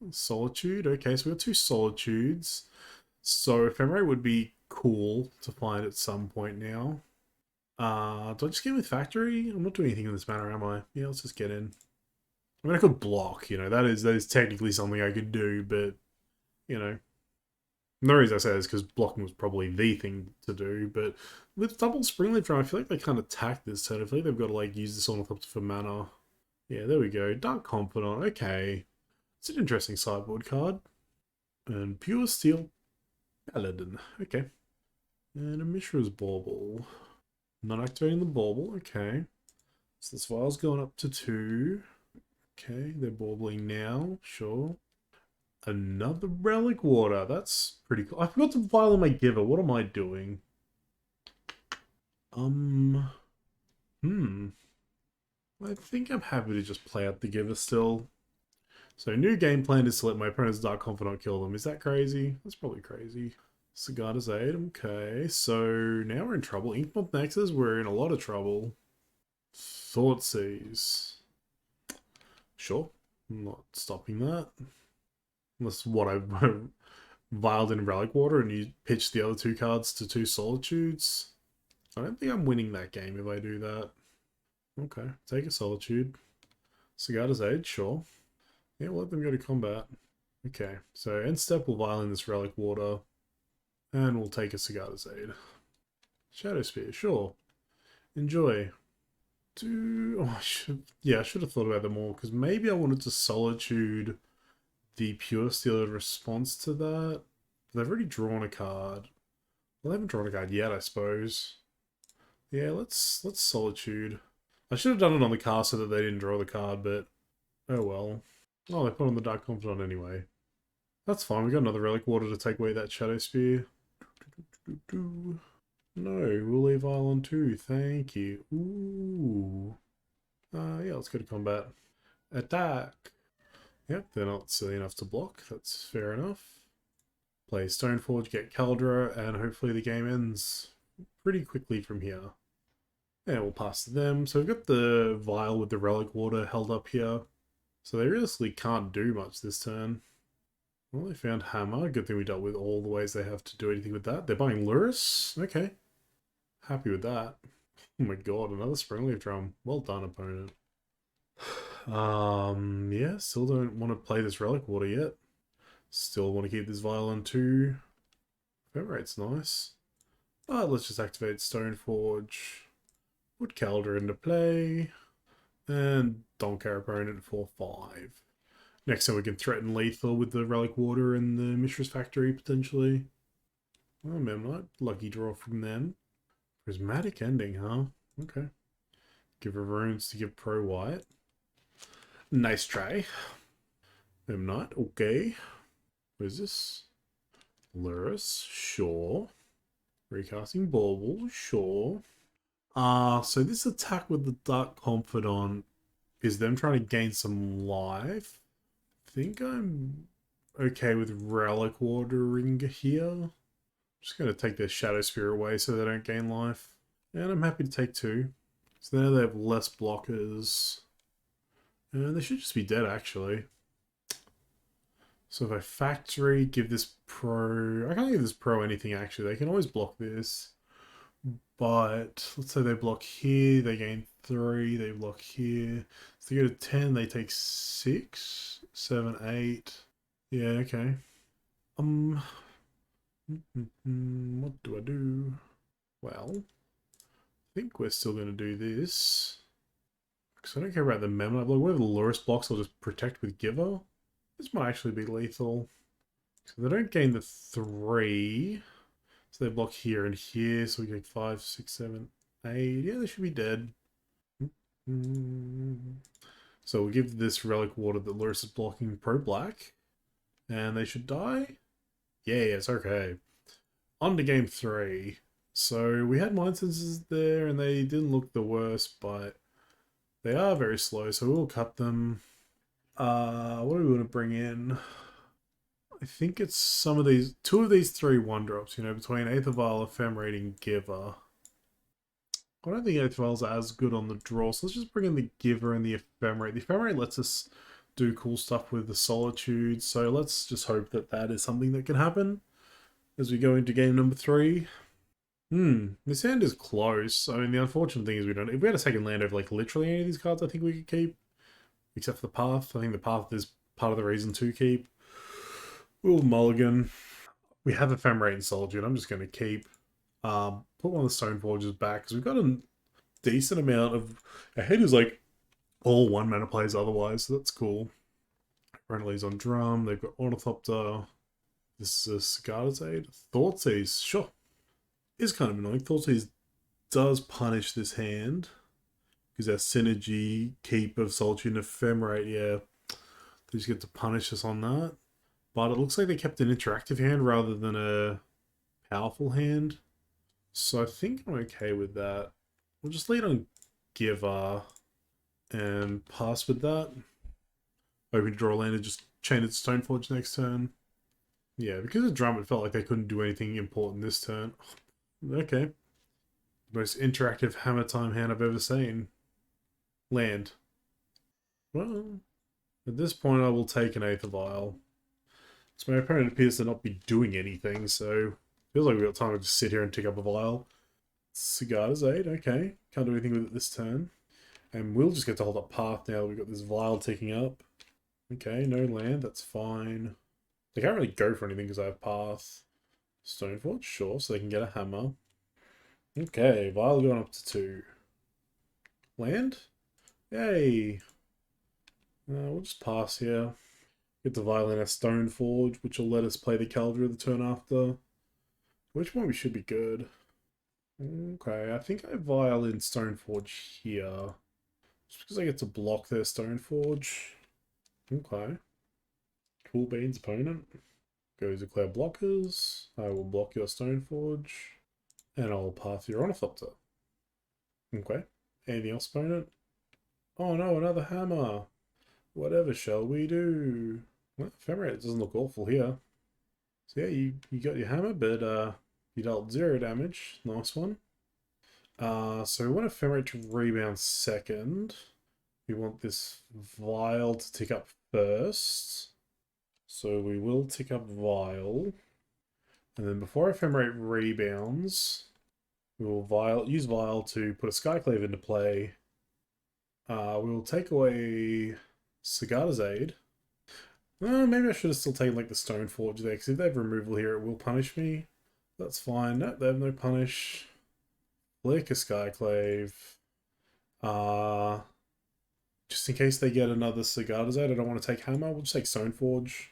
Solitude, okay, so we got 2 Solitudes. So Ephemerate would be cool to find at some point now. Do I just get with Factory? I'm not doing anything in this manner, am I? Yeah, let's just get in. I mean, I could block, you know, that is technically something I could do, but, you know. And the reason I say this is because blocking was probably the thing to do, but with double Springleaf Drum, I feel like they can't attack this turn. I feel like they've got to, like, use this Ornithopter for mana. Yeah, there we go. Dark Confidant, okay. It's an interesting sideboard card. And Pure Steel Paladin, okay. And a Mishra's Bauble. Not activating the Bauble, okay. So this Vial's going up to 2. Okay, they're Baubling now, sure. Another Relic Water, that's pretty cool. I forgot to Vial in my Giver, what am I doing? I think I'm happy to just play out the Giver still. So new game plan is to let my opponent's Dark Confidant kill them. Is that crazy? That's probably crazy. Sigarda's Aid, okay. So now we're in trouble. Inkmoth Nexus, we're in a lot of trouble. Thoughtseize. Sure. I'm not stopping that. Unless what I vialed in Relic Water and you pitch the other 2 cards to 2 Solitudes. I don't think I'm winning that game if I do that. Okay, take a Solitude. Sigarda's Aid, sure. Yeah, we'll let them go to combat. Okay, so end step will vial in this Relic Water. And we'll take a Sigarda's Aid. Shadow Spear, sure. Enjoy. Oh, I should have thought about them more, because maybe I wanted to Solitude the Pure Steel in response to that. They've already drawn a card. Well, they haven't drawn a card yet, I suppose. Yeah, let's Solitude. I should have done it on the card so that they didn't draw the card, but oh well. Oh, they put on the Dark Confidant anyway. That's fine, we got another Relic Water to take away that Shadow Spear. No, we'll leave Island too, thank you. Ooh. Yeah, let's go to combat. Attack! Yep, they're not silly enough to block, that's fair enough. Play Stoneforge, get Caldera, and hopefully the game ends pretty quickly from here. And we'll pass to them. So we've got the Vial with the Relic Water held up here. So they realistically can't do much this turn. Well, they found Hammer. Good thing we dealt with all the ways they have to do anything with that. They're buying Luris? Okay. Happy with that. Oh my god, another Springleaf Drum. Well done, opponent. Yeah, still don't want to play this Relic Water yet. Still want to keep this Vial on 2. Ephemerate's nice. But let's just activate Stoneforge. Put Calder into play. And donk our opponent for 5. Next time we can threaten lethal with the Relic Water and the Mishra's Factory, potentially. Oh, Memnite. Lucky draw from them. Prismatic ending, huh? Okay. Give her runes to give pro white. Nice try. Memnite, okay. What is this? Luris, sure. Recasting Bauble, sure. So this attack with the Dark Confidant is them trying to gain some life. I think I'm okay with Relic Watering here. Just going to take their Shadow Spear away so they don't gain life. And I'm happy to take 2. So now they have less blockers. And they should just be dead, actually. So if I Factory, give this pro... I can't give this pro anything, actually. They can always block this. But let's say they block here, they gain 3, they block here. So they go to 10, they take 6, 7, 8. Yeah, okay. What do I do? Well, I think we're still going to do this. Because I don't care about the Memnite block. Whatever the Luris blocks, I'll just protect with Giver. This might actually be lethal. So they don't gain the 3. So they block here and here, so we get 5, 6, 7, 8. Yeah, they should be dead. So we'll give this Relic Water that Luris is blocking pro black. And they should die? Yeah, it's okay. On to game 3. So we had Mind Sensors there, and they didn't look the worst, but they are very slow, so we'll cut them. What do we want to bring in? I think it's some of these, 2 of these 3 1-drops, you know, between Aether Vial, Ephemerate, and Giver. I don't think Aether Vial's as good on the draw, so let's just bring in the Giver and the Ephemerate. The Ephemerate lets us do cool stuff with the Solitude, so let's just hope that that is something that can happen as we go into game number 3. This hand is close. I mean, the unfortunate thing is we don't... If we had a second land over, like, literally any of these cards, I think we could keep. Except for the Path. I think the Path is part of the reason to keep. We'll mulligan. We have Ephemerate and Solitude. I'm just going to keep. Put one of the Stoneforges back, because we've got a decent amount of... Our head is, like, all 1-mana plays otherwise, so that's cool. Renly's on drum. They've got Ornithopter. This is a Cigarda's Aid. Thoughtseize, sure. Is kind of annoying. Thoughtseize does punish this hand. Because our synergy keep of Solitude and Ephemerate, yeah. They just get to punish us on that. But it looks like they kept an interactive hand rather than a powerful hand. So I think I'm okay with that. We'll just lead on Giver and pass with that. Hoping to draw a land and just chain it to Stoneforge next turn. Yeah, because of drum, it felt like they couldn't do anything important this turn. Okay. Most interactive hammer time hand I've ever seen. Land. Well, at this point I will take an Aether Vial. So my opponent appears to not be doing anything, so feels like we've got time to just sit here and tick up a Vial. Cigarda's Aid, okay. Can't do anything with it this turn. And we'll just get to hold up Path now that we've got this Vial ticking up. Okay, no land, that's fine. They can't really go for anything because I have Path. Stoneforge, sure, so they can get a hammer. Okay, Vial going up to 2. Land? Yay! We'll just pass here. Get the Violin as Stoneforge, which will let us play the Caldra the turn after. Which one we should be good? Okay, I think I Violin Stoneforge here. Just because I get to block their Stoneforge. Okay. Cool beans, opponent. Go declare blockers. I will block your Stoneforge. And I'll path your Ornithopter. Okay. Anything else, opponent? Oh no, another hammer. Whatever shall we do? Well, Ephemerate doesn't look awful here. So yeah, you got your hammer, but you dealt 0 damage. Nice one. So we want Ephemerate to rebound second. We want this Vial to tick up first. So we will tick up Vial. And then before Ephemerate rebounds, we will use Vial to put a Skyclave into play. We will take away Sigarda's Aid. Maybe I should have still taken like the Stoneforge there, because if they have removal here, it will punish me. That's fine. No, they have no punish. Flick a Skyclave. Just in case they get another Sigarda's Aid, I don't want to take Hammer. We'll just take Stoneforge.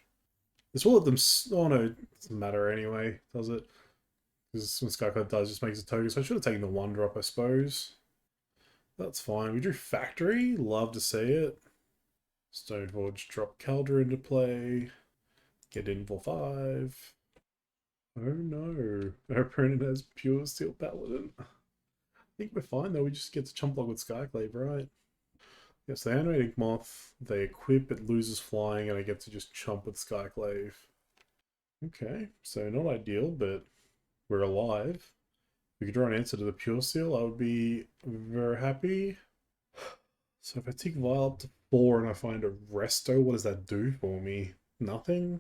This will let them. Oh no, it doesn't matter anyway, does it? Because when Skyclave does, it just makes a token. So I should have taken the 1-drop, I suppose. That's fine. We drew Factory. Love to see it. Stoneforge, drop Caldra into play. Get in for 5. Oh no. Our opponent has Pure Steel Paladin. I think we're fine though. We just get to chump block with Skyclave, right? Yes, they animate Ink Moth. They equip, it loses flying, and I get to just chump with Skyclave. Okay, so not ideal, but we're alive. If we could draw an answer to the Pure Steel, I would be very happy. So if I take Vial up to 4 and I find a Resto, what does that do for me? Nothing.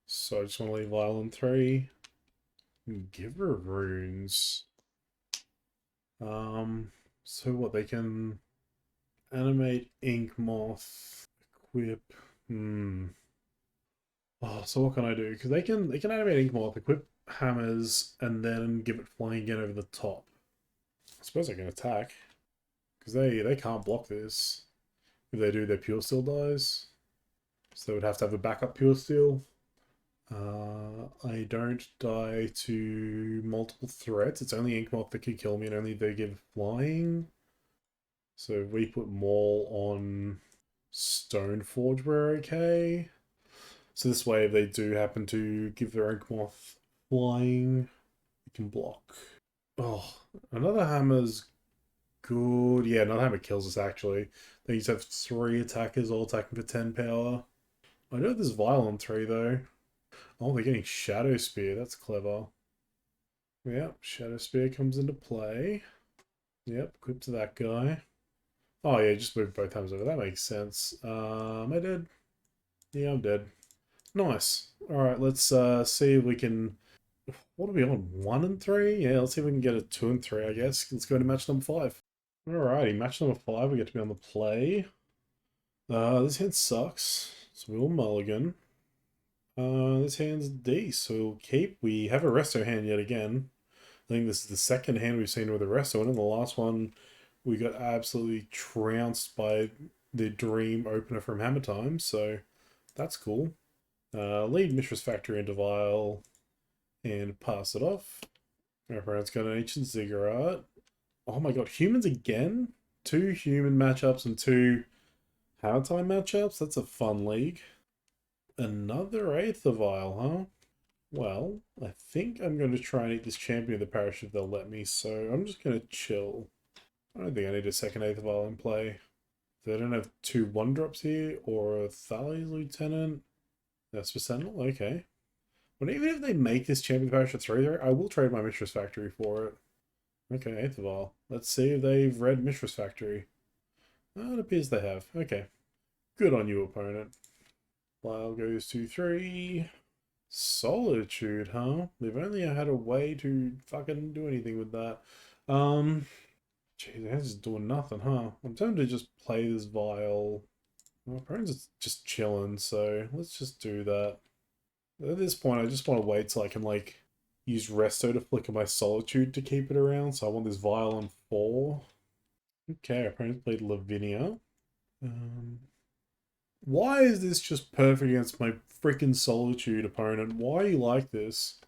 So I just want to leave Vial in 3. Give her runes. So what, they can animate Ink Moth, equip. Oh, so what can I do? Because they can animate Ink Moth, equip hammers, and then give it flying again over the top. I suppose I can attack. Because they can't block this. If they do, their Pure Steel dies. So they would have to have a backup Pure Steel. I don't die to multiple threats. It's only Ink Moth that can kill me, and only they give flying. So if we put Maul on Stoneforge, we're okay. So this way, if they do happen to give their Ink Moth flying, we can block. Oh, another hammer's good. Yeah, another hammer kills us, actually. They used to have 3 attackers, all attacking for 10 power. I know there's Vial on 3, though. Oh, they're getting Shadow Spear. That's clever. Yep, Shadow Spear comes into play. Yep, equip to that guy. Oh, yeah, just move both hammers over. That makes sense. Am I dead? Yeah, I'm dead. Nice. Alright, let's see if we can... What are we on? 1 and 3? Yeah, let's see if we can get a 2 and 3, I guess. Let's go to match number 5. Alrighty, match number 5. We get to be on the play. This hand sucks. So we'll mulligan. This hand's D, so we'll keep. We have a resto hand yet again. I think this is the second hand we've seen with a resto, and in the last one, we got absolutely trounced by the Dream opener from Hammer Time, so that's cool. Lead Mishra's Factory into Vial and pass it off. Our opponent's got an Ancient Ziggurat. Oh my god, humans again? 2 human matchups and 2 Hammer Time matchups? That's a fun league. Another Aether Vial, huh? Well, I think I'm going to try and eat this Champion of the Parish if they'll let me, so I'm just going to chill. I don't think I need a second Aether Vial in play. They don't have 2 1-drops here, or a Thales Lieutenant. That's for Sentinel? Okay. But even if they make this Champion of the Parish a 3 I will trade my Mistress Factory for it. Okay, Aether Vial. Let's see if they've read Mistress Factory. Oh, it appears they have. Okay. Good on you, opponent. Vial goes to 3. Solitude, huh? If only I had a way to fucking do anything with that. Jeez, that's just doing nothing, huh? I'm tempted to just play this Vial. My opponent's just chilling, so let's just do that. At this point, I just want to wait till I can, like, use Resto to flicker my Solitude to keep it around, so I want this Vial on 4. Okay, our opponent played Lavinia. Why is this just perfect against my freaking Solitude opponent? Why are you like this?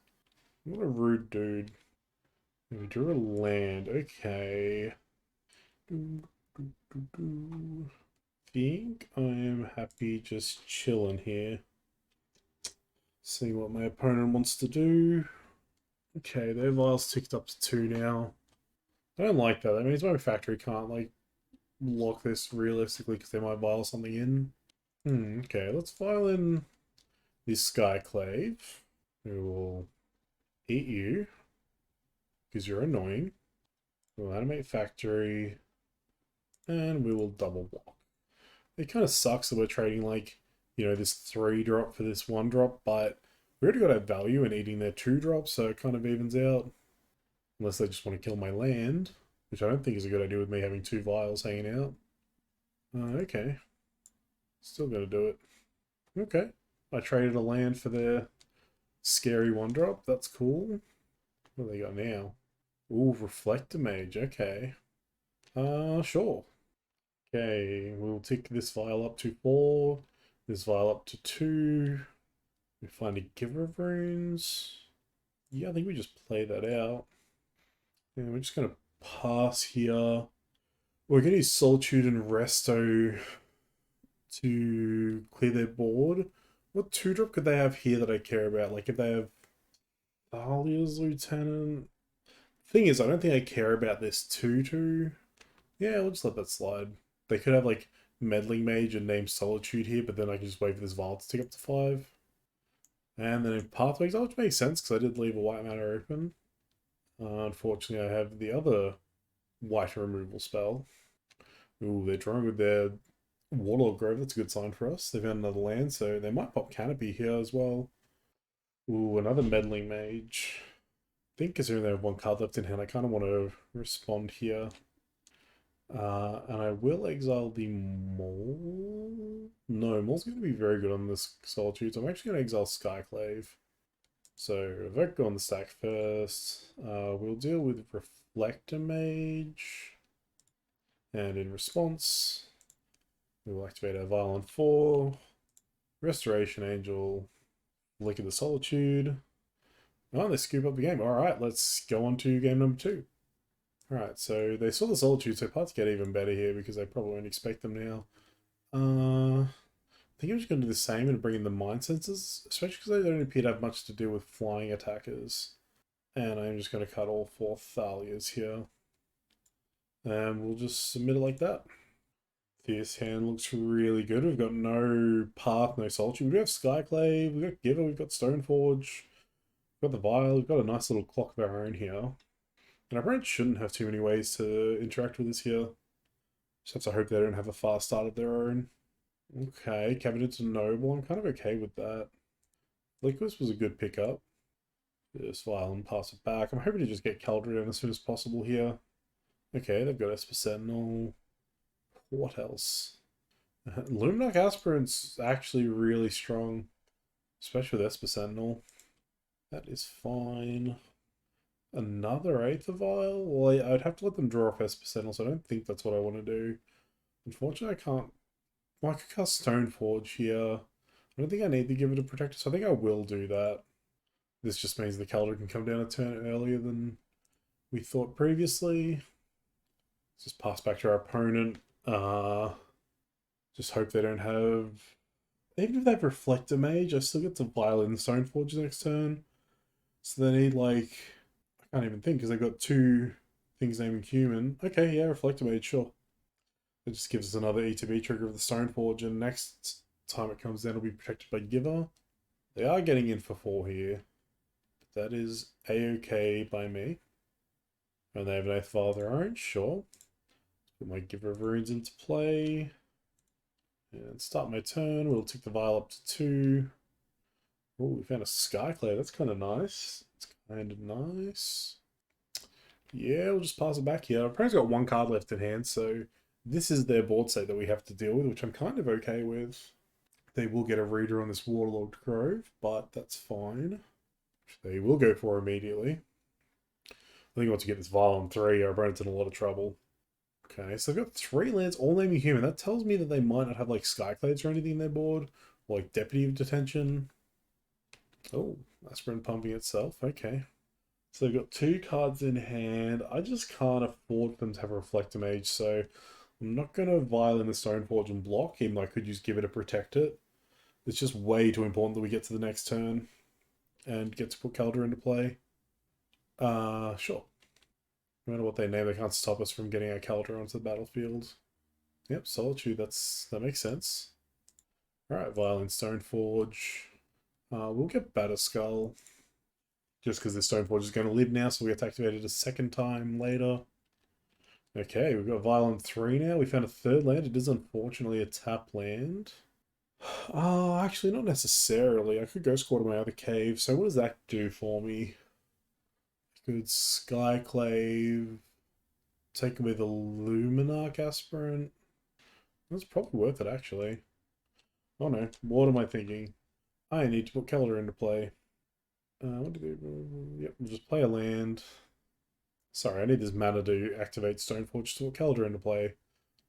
What a rude dude. We drew a land. Okay. Think I'm happy just chilling here. Seeing what my opponent wants to do. Okay, their vial's ticked up to 2 now. I don't like that. That means my factory can't, like, lock this realistically because they might vial something in. Okay, let's vial in this Skyclave. We will eat you because you're annoying. We'll animate factory and we will double block. It kind of sucks that we're trading, like, this 3-drop for this 1-drop, but we already got our value in eating their 2-drop, so it kind of evens out. Unless they just want to kill my land, which I don't think is a good idea with me having 2 vials hanging out. Okay. Still gonna do it. Okay. I traded a land for their scary 1-drop. That's cool. What do they got now? Ooh, Reflector Mage. Okay. Sure. Okay, we'll tick this vial up to 4. This vial up to 2. We find a Giver of Runes. Yeah, I think we just play that out. And we're just gonna pass here. We're gonna use Solitude and Resto to clear their board. What 2-drop could they have here that I care about? Like if they have Thalia's Lieutenant. Thing is, I don't think I care about this 2-2. Yeah, we'll just let that slide. They could have like Meddling Mage and name Solitude here, but then I can just wait for this Vial to tick up to 5. And then in Pathways, which makes sense because I did leave a white mana open. Unfortunately, I have the other white removal spell. Ooh, they're drawing with their Warlord Grove. That's a good sign for us. They've got another land, so they might pop Canopy here as well. Ooh, another Meddling Mage. I think considering they have 1 card left in hand, I kind of want to respond here. And I will exile the Maul. No, Maul's going to be very good on this Solitude, so I'm actually going to exile Skyclave. So, Evoke go on the stack first. We'll deal with Reflector Mage. And in response, we will activate our Violent 4, Restoration Angel, Lick of the Solitude. Oh, they scoop up the game. Alright, let's go on to game number 2. Alright, so they saw the Solitude, so parts get even better here because they probably won't expect them now. I think I'm just going to do the same and bring in the Mind Sensors, especially because they don't appear to have much to do with flying attackers. And I'm just going to cut all 4 Thalias here. And we'll just submit it like that. This hand looks really good. We've got no Path, no Solitude. We have Skyclave, we've got Giver, we've got Stoneforge, we've got the Vial, we've got a nice little clock of our own here. And our opponent shouldn't have too many ways to interact with us here. Just have to hope they don't have a fast start of their own. Okay, Cabinet's Noble. I'm kind of okay with that. Liquid was a good pickup. Just Vial and pass it back. I'm hoping to just get Caldron as soon as possible here. Okay, they've got Esper Sentinel. What else? Luminarch Aspirant's actually really strong, especially with Esper Sentinel. That is fine. Another Aether Vial? Well, I'd have to let them draw off Esper Sentinel, so I don't think that's what I want to do. Unfortunately, I can't. Well, I could cast Stoneforge here. I don't think I need to give it a protector, so I think I will do that. This just means the Calder can come down a turn earlier than we thought previously. Let's just pass back to our opponent. Just hope they don't have... Even if they have Reflector Mage, I still get to Violin Stoneforge next turn. So they need, like... I can't even think, because they've got 2 things naming human. Okay, yeah, Reflector Mage, sure. It just gives us another ETB trigger of the Stoneforge, and next time it comes down, it'll be protected by Giver. They are getting in for 4 here. But that is A-okay by me. And they have an 8th Vial of their own, sure. Put my Giver of Runes into play. And start my turn. We'll tick the Vial up to 2. Oh, we found a Skyclave. That's kind of nice. It's kind of nice. Yeah, we'll just pass it back here. Our opponent's got 1 card left in hand, so this is their board state that we have to deal with, which I'm kind of okay with. They will get a reader on this Warlord Grove, but that's fine. Which they will go for immediately. I think once you get this Vial on 3, our opponent's in a lot of trouble. Okay, so they've got 3 lands, all naming human. That tells me that they might not have like Skyclades or anything in their board, or like Deputy of Detention. Oh, Aspirin pumping itself. Okay. So they've got 2 cards in hand. I just can't afford for them to have a Reflector Mage, so I'm not going to Violin the Stoneforge and block, even though I could use Give It to protect it. It's just way too important that we get to the next turn and get to put Calder into play. Sure. No matter what they name, they can't stop us from getting our Calder onto the battlefield. Yep, Solitude, that makes sense. Alright, Violin Stoneforge. We'll get Batterskull. Just because the Stoneforge is going to live now, so we get to activate it a second time later. Okay, we've got Violent 3 now. We found a 3rd land. It is unfortunately a tap land. Oh, actually, not necessarily. I could go score to my other cave. So what does that do for me? Good Skyclave. Take away the Luminarch Aspirant. That's probably worth it, actually. Oh no, what am I thinking? I need to put Keldor into play. What do they... Yep, we'll just play a land. Sorry, I need this mana to activate Stoneforge to put Keldor into play.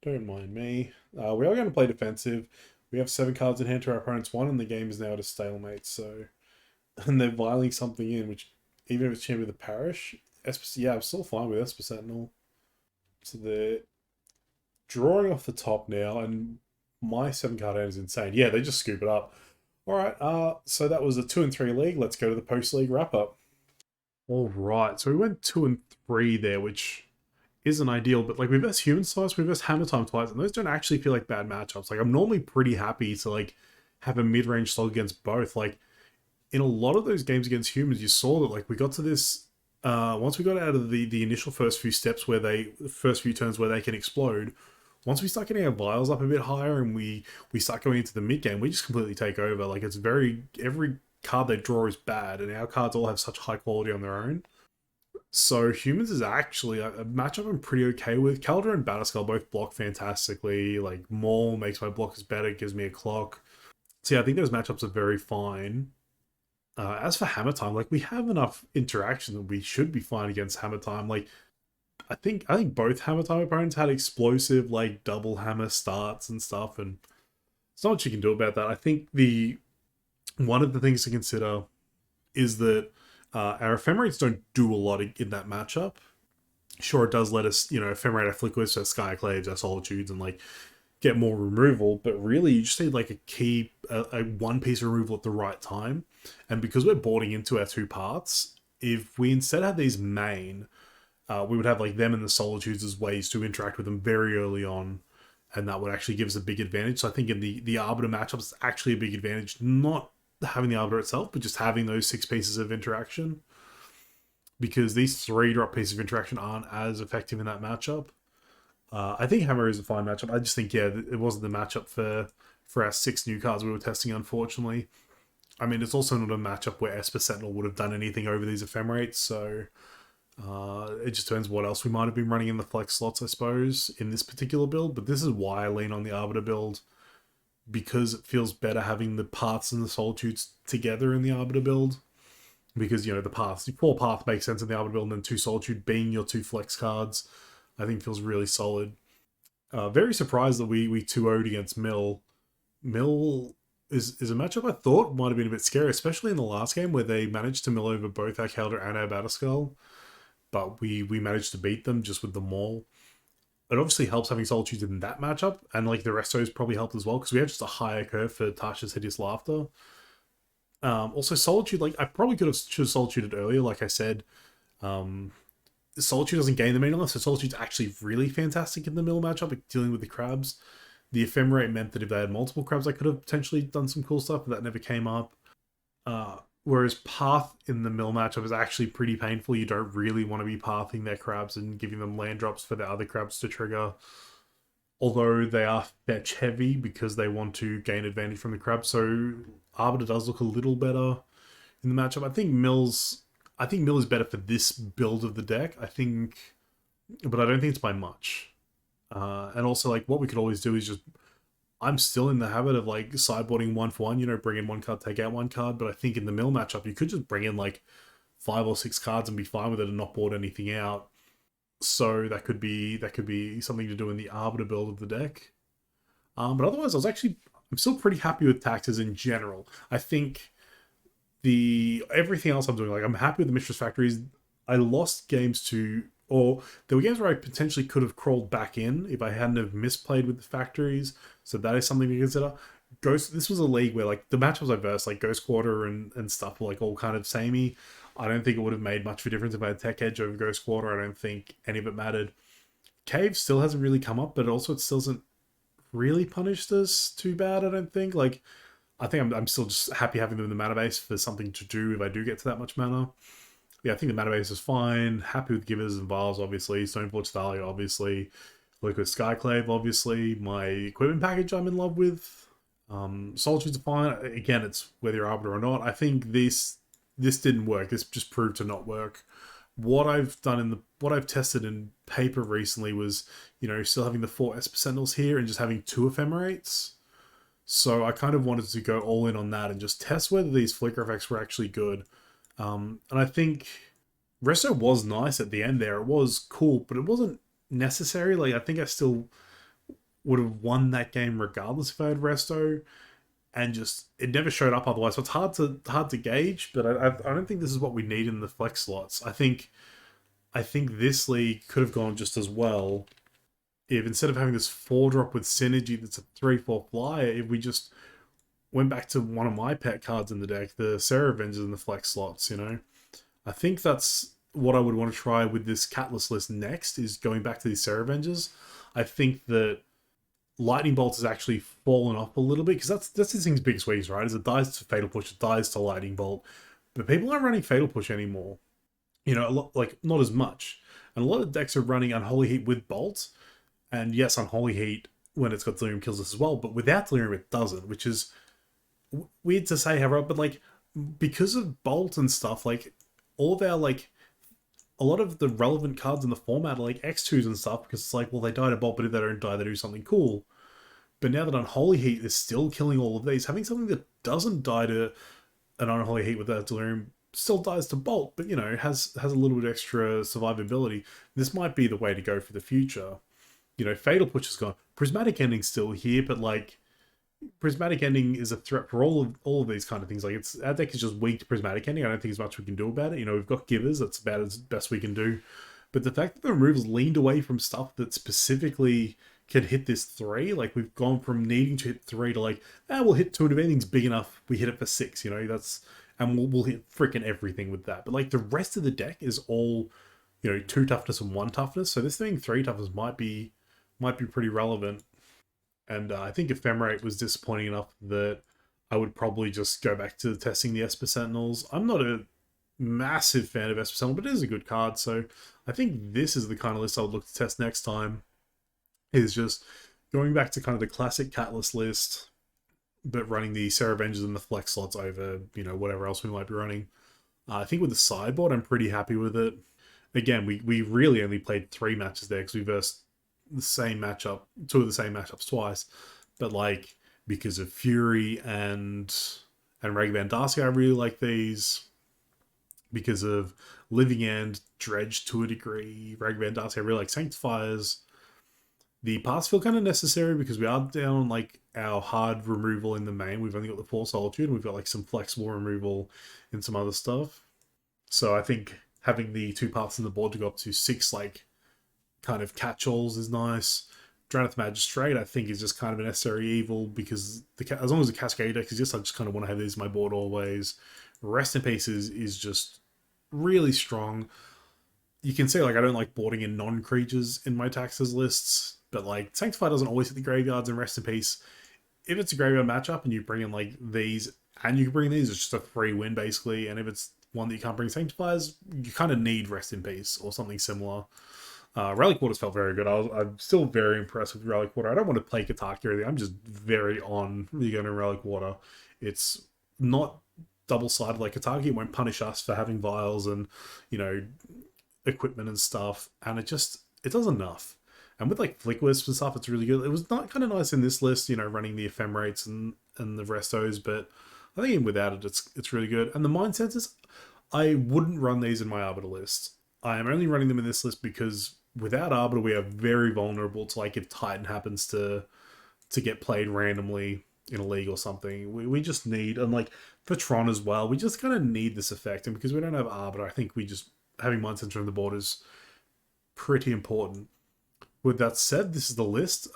Don't mind me. We are going to play defensive. We have 7 cards in hand to our opponent's 1, and the game is now at a stalemate, so... And they're viling something in, which, even if it's Champion of the Parish... yeah, I'm still fine with Esper Sentinel. So they're drawing off the top now, and my 7-card hand is insane. Yeah, they just scoop it up. Alright, so that was a 2 and 3 league. Let's go to the post-league wrap-up. Alright, so we went 2 and 3 there, which isn't ideal, but like we versed Human Slice, we versed Hammer Time twice, and those don't actually feel like bad matchups. Like I'm normally pretty happy to like have a mid-range slog against both. Like in a lot of those games against humans, you saw that like we got to this once we got out of the initial first few steps where the first few turns where they can explode, once we start getting our vials up a bit higher and we start going into the mid game, we just completely take over. Like it's every card they draw is bad, and our cards all have such high quality on their own. So humans is actually a matchup I'm pretty okay with. Calder and Batterskull both block fantastically. Like Maul makes my blockers better, gives me a clock. So yeah, I think those matchups are very fine. As for Hammer Time, like we have enough interaction that we should be fine against Hammer Time. Like I think both Hammer Time opponents had explosive like double hammer starts and stuff, and there's not much you can do about that. I think the one of the things to consider is that our Ephemerates don't do a lot in that matchup. Sure, it does let us, Ephemerate our Flickers, our Skyclaves, our Solitudes, and like get more removal, but really you just need like a one piece removal at the right time. And because we're boarding into our 2 paths, if we instead had these main, we would have like them and the Solitudes as ways to interact with them very early on, and that would actually give us a big advantage. So I think in the Arbiter matchups, it's actually a big advantage, not having the Arbiter itself, but just having those 6 pieces of interaction. Because these 3 drop pieces of interaction aren't as effective in that matchup. I think Hammer is a fine matchup. I just think, yeah, it wasn't the matchup for our 6 new cards we were testing, unfortunately. I mean, it's also not a matchup where Esper Sentinel would have done anything over these Ephemerates, so it just depends what else we might have been running in the flex slots, I suppose, in this particular build. But this is why I lean on the Arbiter build, because it feels better having the paths and the Solitudes together in the Arbiter build. Because, the paths, the 4 path makes sense in the Arbiter build, and then 2 Solitude being your 2 flex cards, I think feels really solid. Very surprised that we 2-0'd against Mill. Mill is a matchup I thought might have been a bit scary, especially in the last game where they managed to mill over both our Calder and our Batterskull. But we managed to beat them just with the Maul. It obviously helps having Solitudes in that matchup, and like the Restos probably helped as well, because we have just a higher curve for Tasha's Hideous Laughter. Also, Solitude, like I probably should have Solituded earlier, like I said. Solitude doesn't gain the main unless, so Solitude's actually really fantastic in the middle matchup, like dealing with the crabs. The Ephemerate meant that if they had multiple crabs, I could have potentially done some cool stuff, but that never came up. Whereas Path in the mill matchup is actually pretty painful. You don't really want to be pathing their crabs and giving them land drops for the other crabs to trigger. Although they are fetch heavy because they want to gain advantage from the crabs, so Arbiter does look a little better in the matchup. I think Mill is better for this build of the deck. But I don't think it's by much. And also, like, what we could always do is just... I'm still in the habit of, like, sideboarding 1 for 1. Bring in 1 card, take out 1 card. But I think in the mill matchup, you could just bring in, like, 5 or 6 cards and be fine with it and not board anything out. So that could be something to do in the Arbiter build of the deck. But otherwise, I'm still pretty happy with taxes in general. I think the everything else I'm doing, like I'm happy with the Mistress Factories. I lost games to, or there were games where I potentially could have crawled back in if I hadn't have misplayed with the factories. So that is something to consider. Ghost. This was a league where like the matchups I versed, like Ghost Quarter and stuff, were like all kind of samey. I don't think it would have made much of a difference if I had Tech Edge over Ghost Quarter. I don't think any of it mattered. Cave still hasn't really come up, but also it still hasn't really punished us too bad. I don't think. Like I think I'm still just happy having them in the mana base for something to do if I do get to that much mana. Yeah, I think the mana base is fine. Happy with Givers and Vials, obviously. Stoneforge Thalia, obviously. Liquid Skyclave, obviously. My equipment package I'm in love with. Solitude's fine. Again, it's whether you're Arbiter or not. I think this didn't work. This just proved to not work. What I've tested in paper recently was, still having the 4 Esper Sentinels here and just having 2 Ephemerates. So I kind of wanted to go all in on that and just test whether these flicker effects were actually good. And I think Resto was nice at the end there. It was cool, but it wasn't necessary. Like I think I still would have won that game regardless if I had Resto, and just it never showed up otherwise. So it's hard to gauge. But I don't think this is what we need in the flex slots. I think this league could have gone just as well if instead of having this 4-drop with synergy that's a 3/4 flyer, if we just went back to one of my pet cards in the deck, the Sarah Avengers in the flex slots, I think that's what I would want to try with this Catalyst list next, is going back to these Sarah Avengers. I think that Lightning Bolt has actually fallen off a little bit, because that's this thing's biggest weakness, right? Is it dies to Fatal Push, it dies to Lightning Bolt. But people aren't running Fatal Push anymore. A lot, like, not as much. And a lot of decks are running Unholy Heat with Bolt. And yes, Unholy Heat, when it's got Delirium, kills us as well, but without Delirium it doesn't, which is weird to say, however, but like because of Bolt and stuff, like all of our like a lot of the relevant cards in the format are like X2s and stuff, because it's like, well, they die to Bolt, but if they don't die, they do something cool. But now that Unholy Heat is still killing all of these, having something that doesn't die to an Unholy Heat without Delirium still dies to Bolt, but has a little bit extra survivability. This might be the way to go for the future. Fatal Push is gone. Prismatic Ending's still here, but like Prismatic Ending is a threat for all of these kind of things. Like our deck is just weak to Prismatic Ending. I don't think there's much we can do about it. We've got Givers, that's about as best we can do. But the fact that the removal's leaned away from stuff that specifically can hit this 3, like we've gone from needing to hit 3 to like, we'll hit 2, and if anything's big enough, we hit it for 6. And we'll hit freaking everything with that. But like the rest of the deck is all 2 toughness and 1 toughness. So this thing 3 toughness might be pretty relevant. And I think Ephemerate was disappointing enough that I would probably just go back to testing the Esper Sentinels. I'm not a massive fan of Esper Sentinel, but it is a good card. So I think this is the kind of list I would look to test next time, is just going back to kind of the classic Catalyst list, but running the Sarah Avengers and the flex slots over, whatever else we might be running. I think with the sideboard, I'm pretty happy with it. Again, we really only played 3 matches there because we versed the same matchup, 2 of the same matchups twice, but like because of Fury and Ragavan Darcy, I really like these. Because of Living End, Dredge to a degree, Ragavan Darcy, I really like Sanctifiers. The paths feel kind of necessary because we are down like our hard removal in the main. We've only got the 4 Solitude, and we've got like some flexible removal and some other stuff. So I think having the 2 paths in the board to go up to 6 like kind of catch-alls is nice. Draneth Magistrate, I think, is just kind of a necessary evil, because as long as the Cascade deck exists, I just kind of want to have these in my board always. Rest in Peace is just really strong. You can say like I don't like boarding in non-creatures in my taxes lists, but like Sanctify doesn't always hit the graveyards, and Rest in Peace, if it's a graveyard matchup and you bring in like these and you can bring these, it's just a free win basically. And if it's one that you can't bring Sanctifiers, you kind of need Rest in Peace or something similar. Relic Waters felt very good. I'm still very impressed with Relic Water. I don't want to play Kataki or anything. I'm just very on Leonin Relic Water. It's not double-sided like Kataki. It won't punish us for having vials and, equipment and stuff. And it does enough. And with like Flick Wisps and stuff, it's really good. It was not kind of nice in this list, running the Ephemerates and the Restos, but I think even without it, it's really good. And the Mind Sensors, I wouldn't run these in my Arbiter list. I am only running them in this list because without Arbiter, we are very vulnerable to, like, if Titan happens to get played randomly in a league or something. We just need, and like for Tron as well, we just kind of need this effect. And because we don't have Arbiter, I think we just, having Mind Center on the board is pretty important. With that said, this is the list.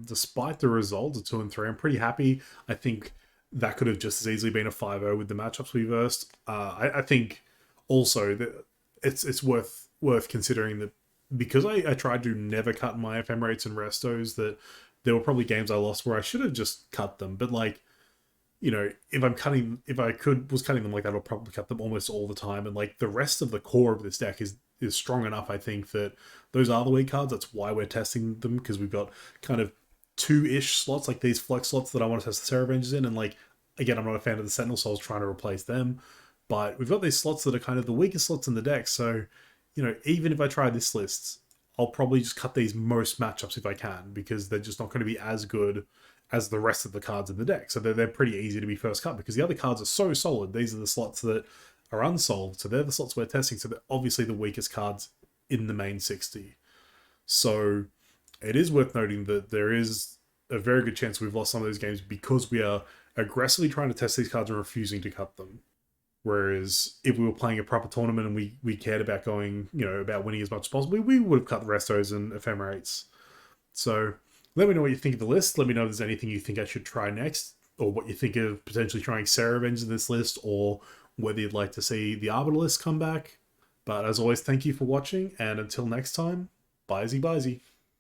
Despite the results of 2 and 3, I'm pretty happy. I think that could have just as easily been a 5-0 with the matchups we versed. I think also that it's worth considering that because I tried to never cut my Ephemerates and Restos, that there were probably games I lost where I should have just cut them. But like, you know, if I was cutting them like that, I'll probably cut them almost all the time. And like the rest of the core of this deck is strong enough, I think, that those are the weak cards. That's why we're testing them, because we've got kind of 2-ish slots, like these flex slots that I want to test the Sarah Avengers in. And like, again, I'm not a fan of the Sentinel, so I was trying to replace them. But we've got these slots that are kind of the weakest slots in the deck. So, you know, even if I try this list, I'll probably just cut these most matchups if I can, because they're just not going to be as good as the rest of the cards in the deck. So they're pretty easy to be first cut, because the other cards are so solid. These are the slots that are unsolved. So they're the slots we're testing. So they're obviously the weakest cards in the main 60. So it is worth noting that there is a very good chance we've lost some of those games because we are aggressively trying to test these cards and refusing to cut them. Whereas if we were playing a proper tournament and we cared about going, you know, about winning as much as possible, we would have cut the Restos and Ephemerates. So let me know what you think of the list. Let me know if there's anything you think I should try next, or what you think of potentially trying Sarah Avengers in this list, or whether you'd like to see the Arbiter list come back. But as always, thank you for watching, and until next time, bye-zy.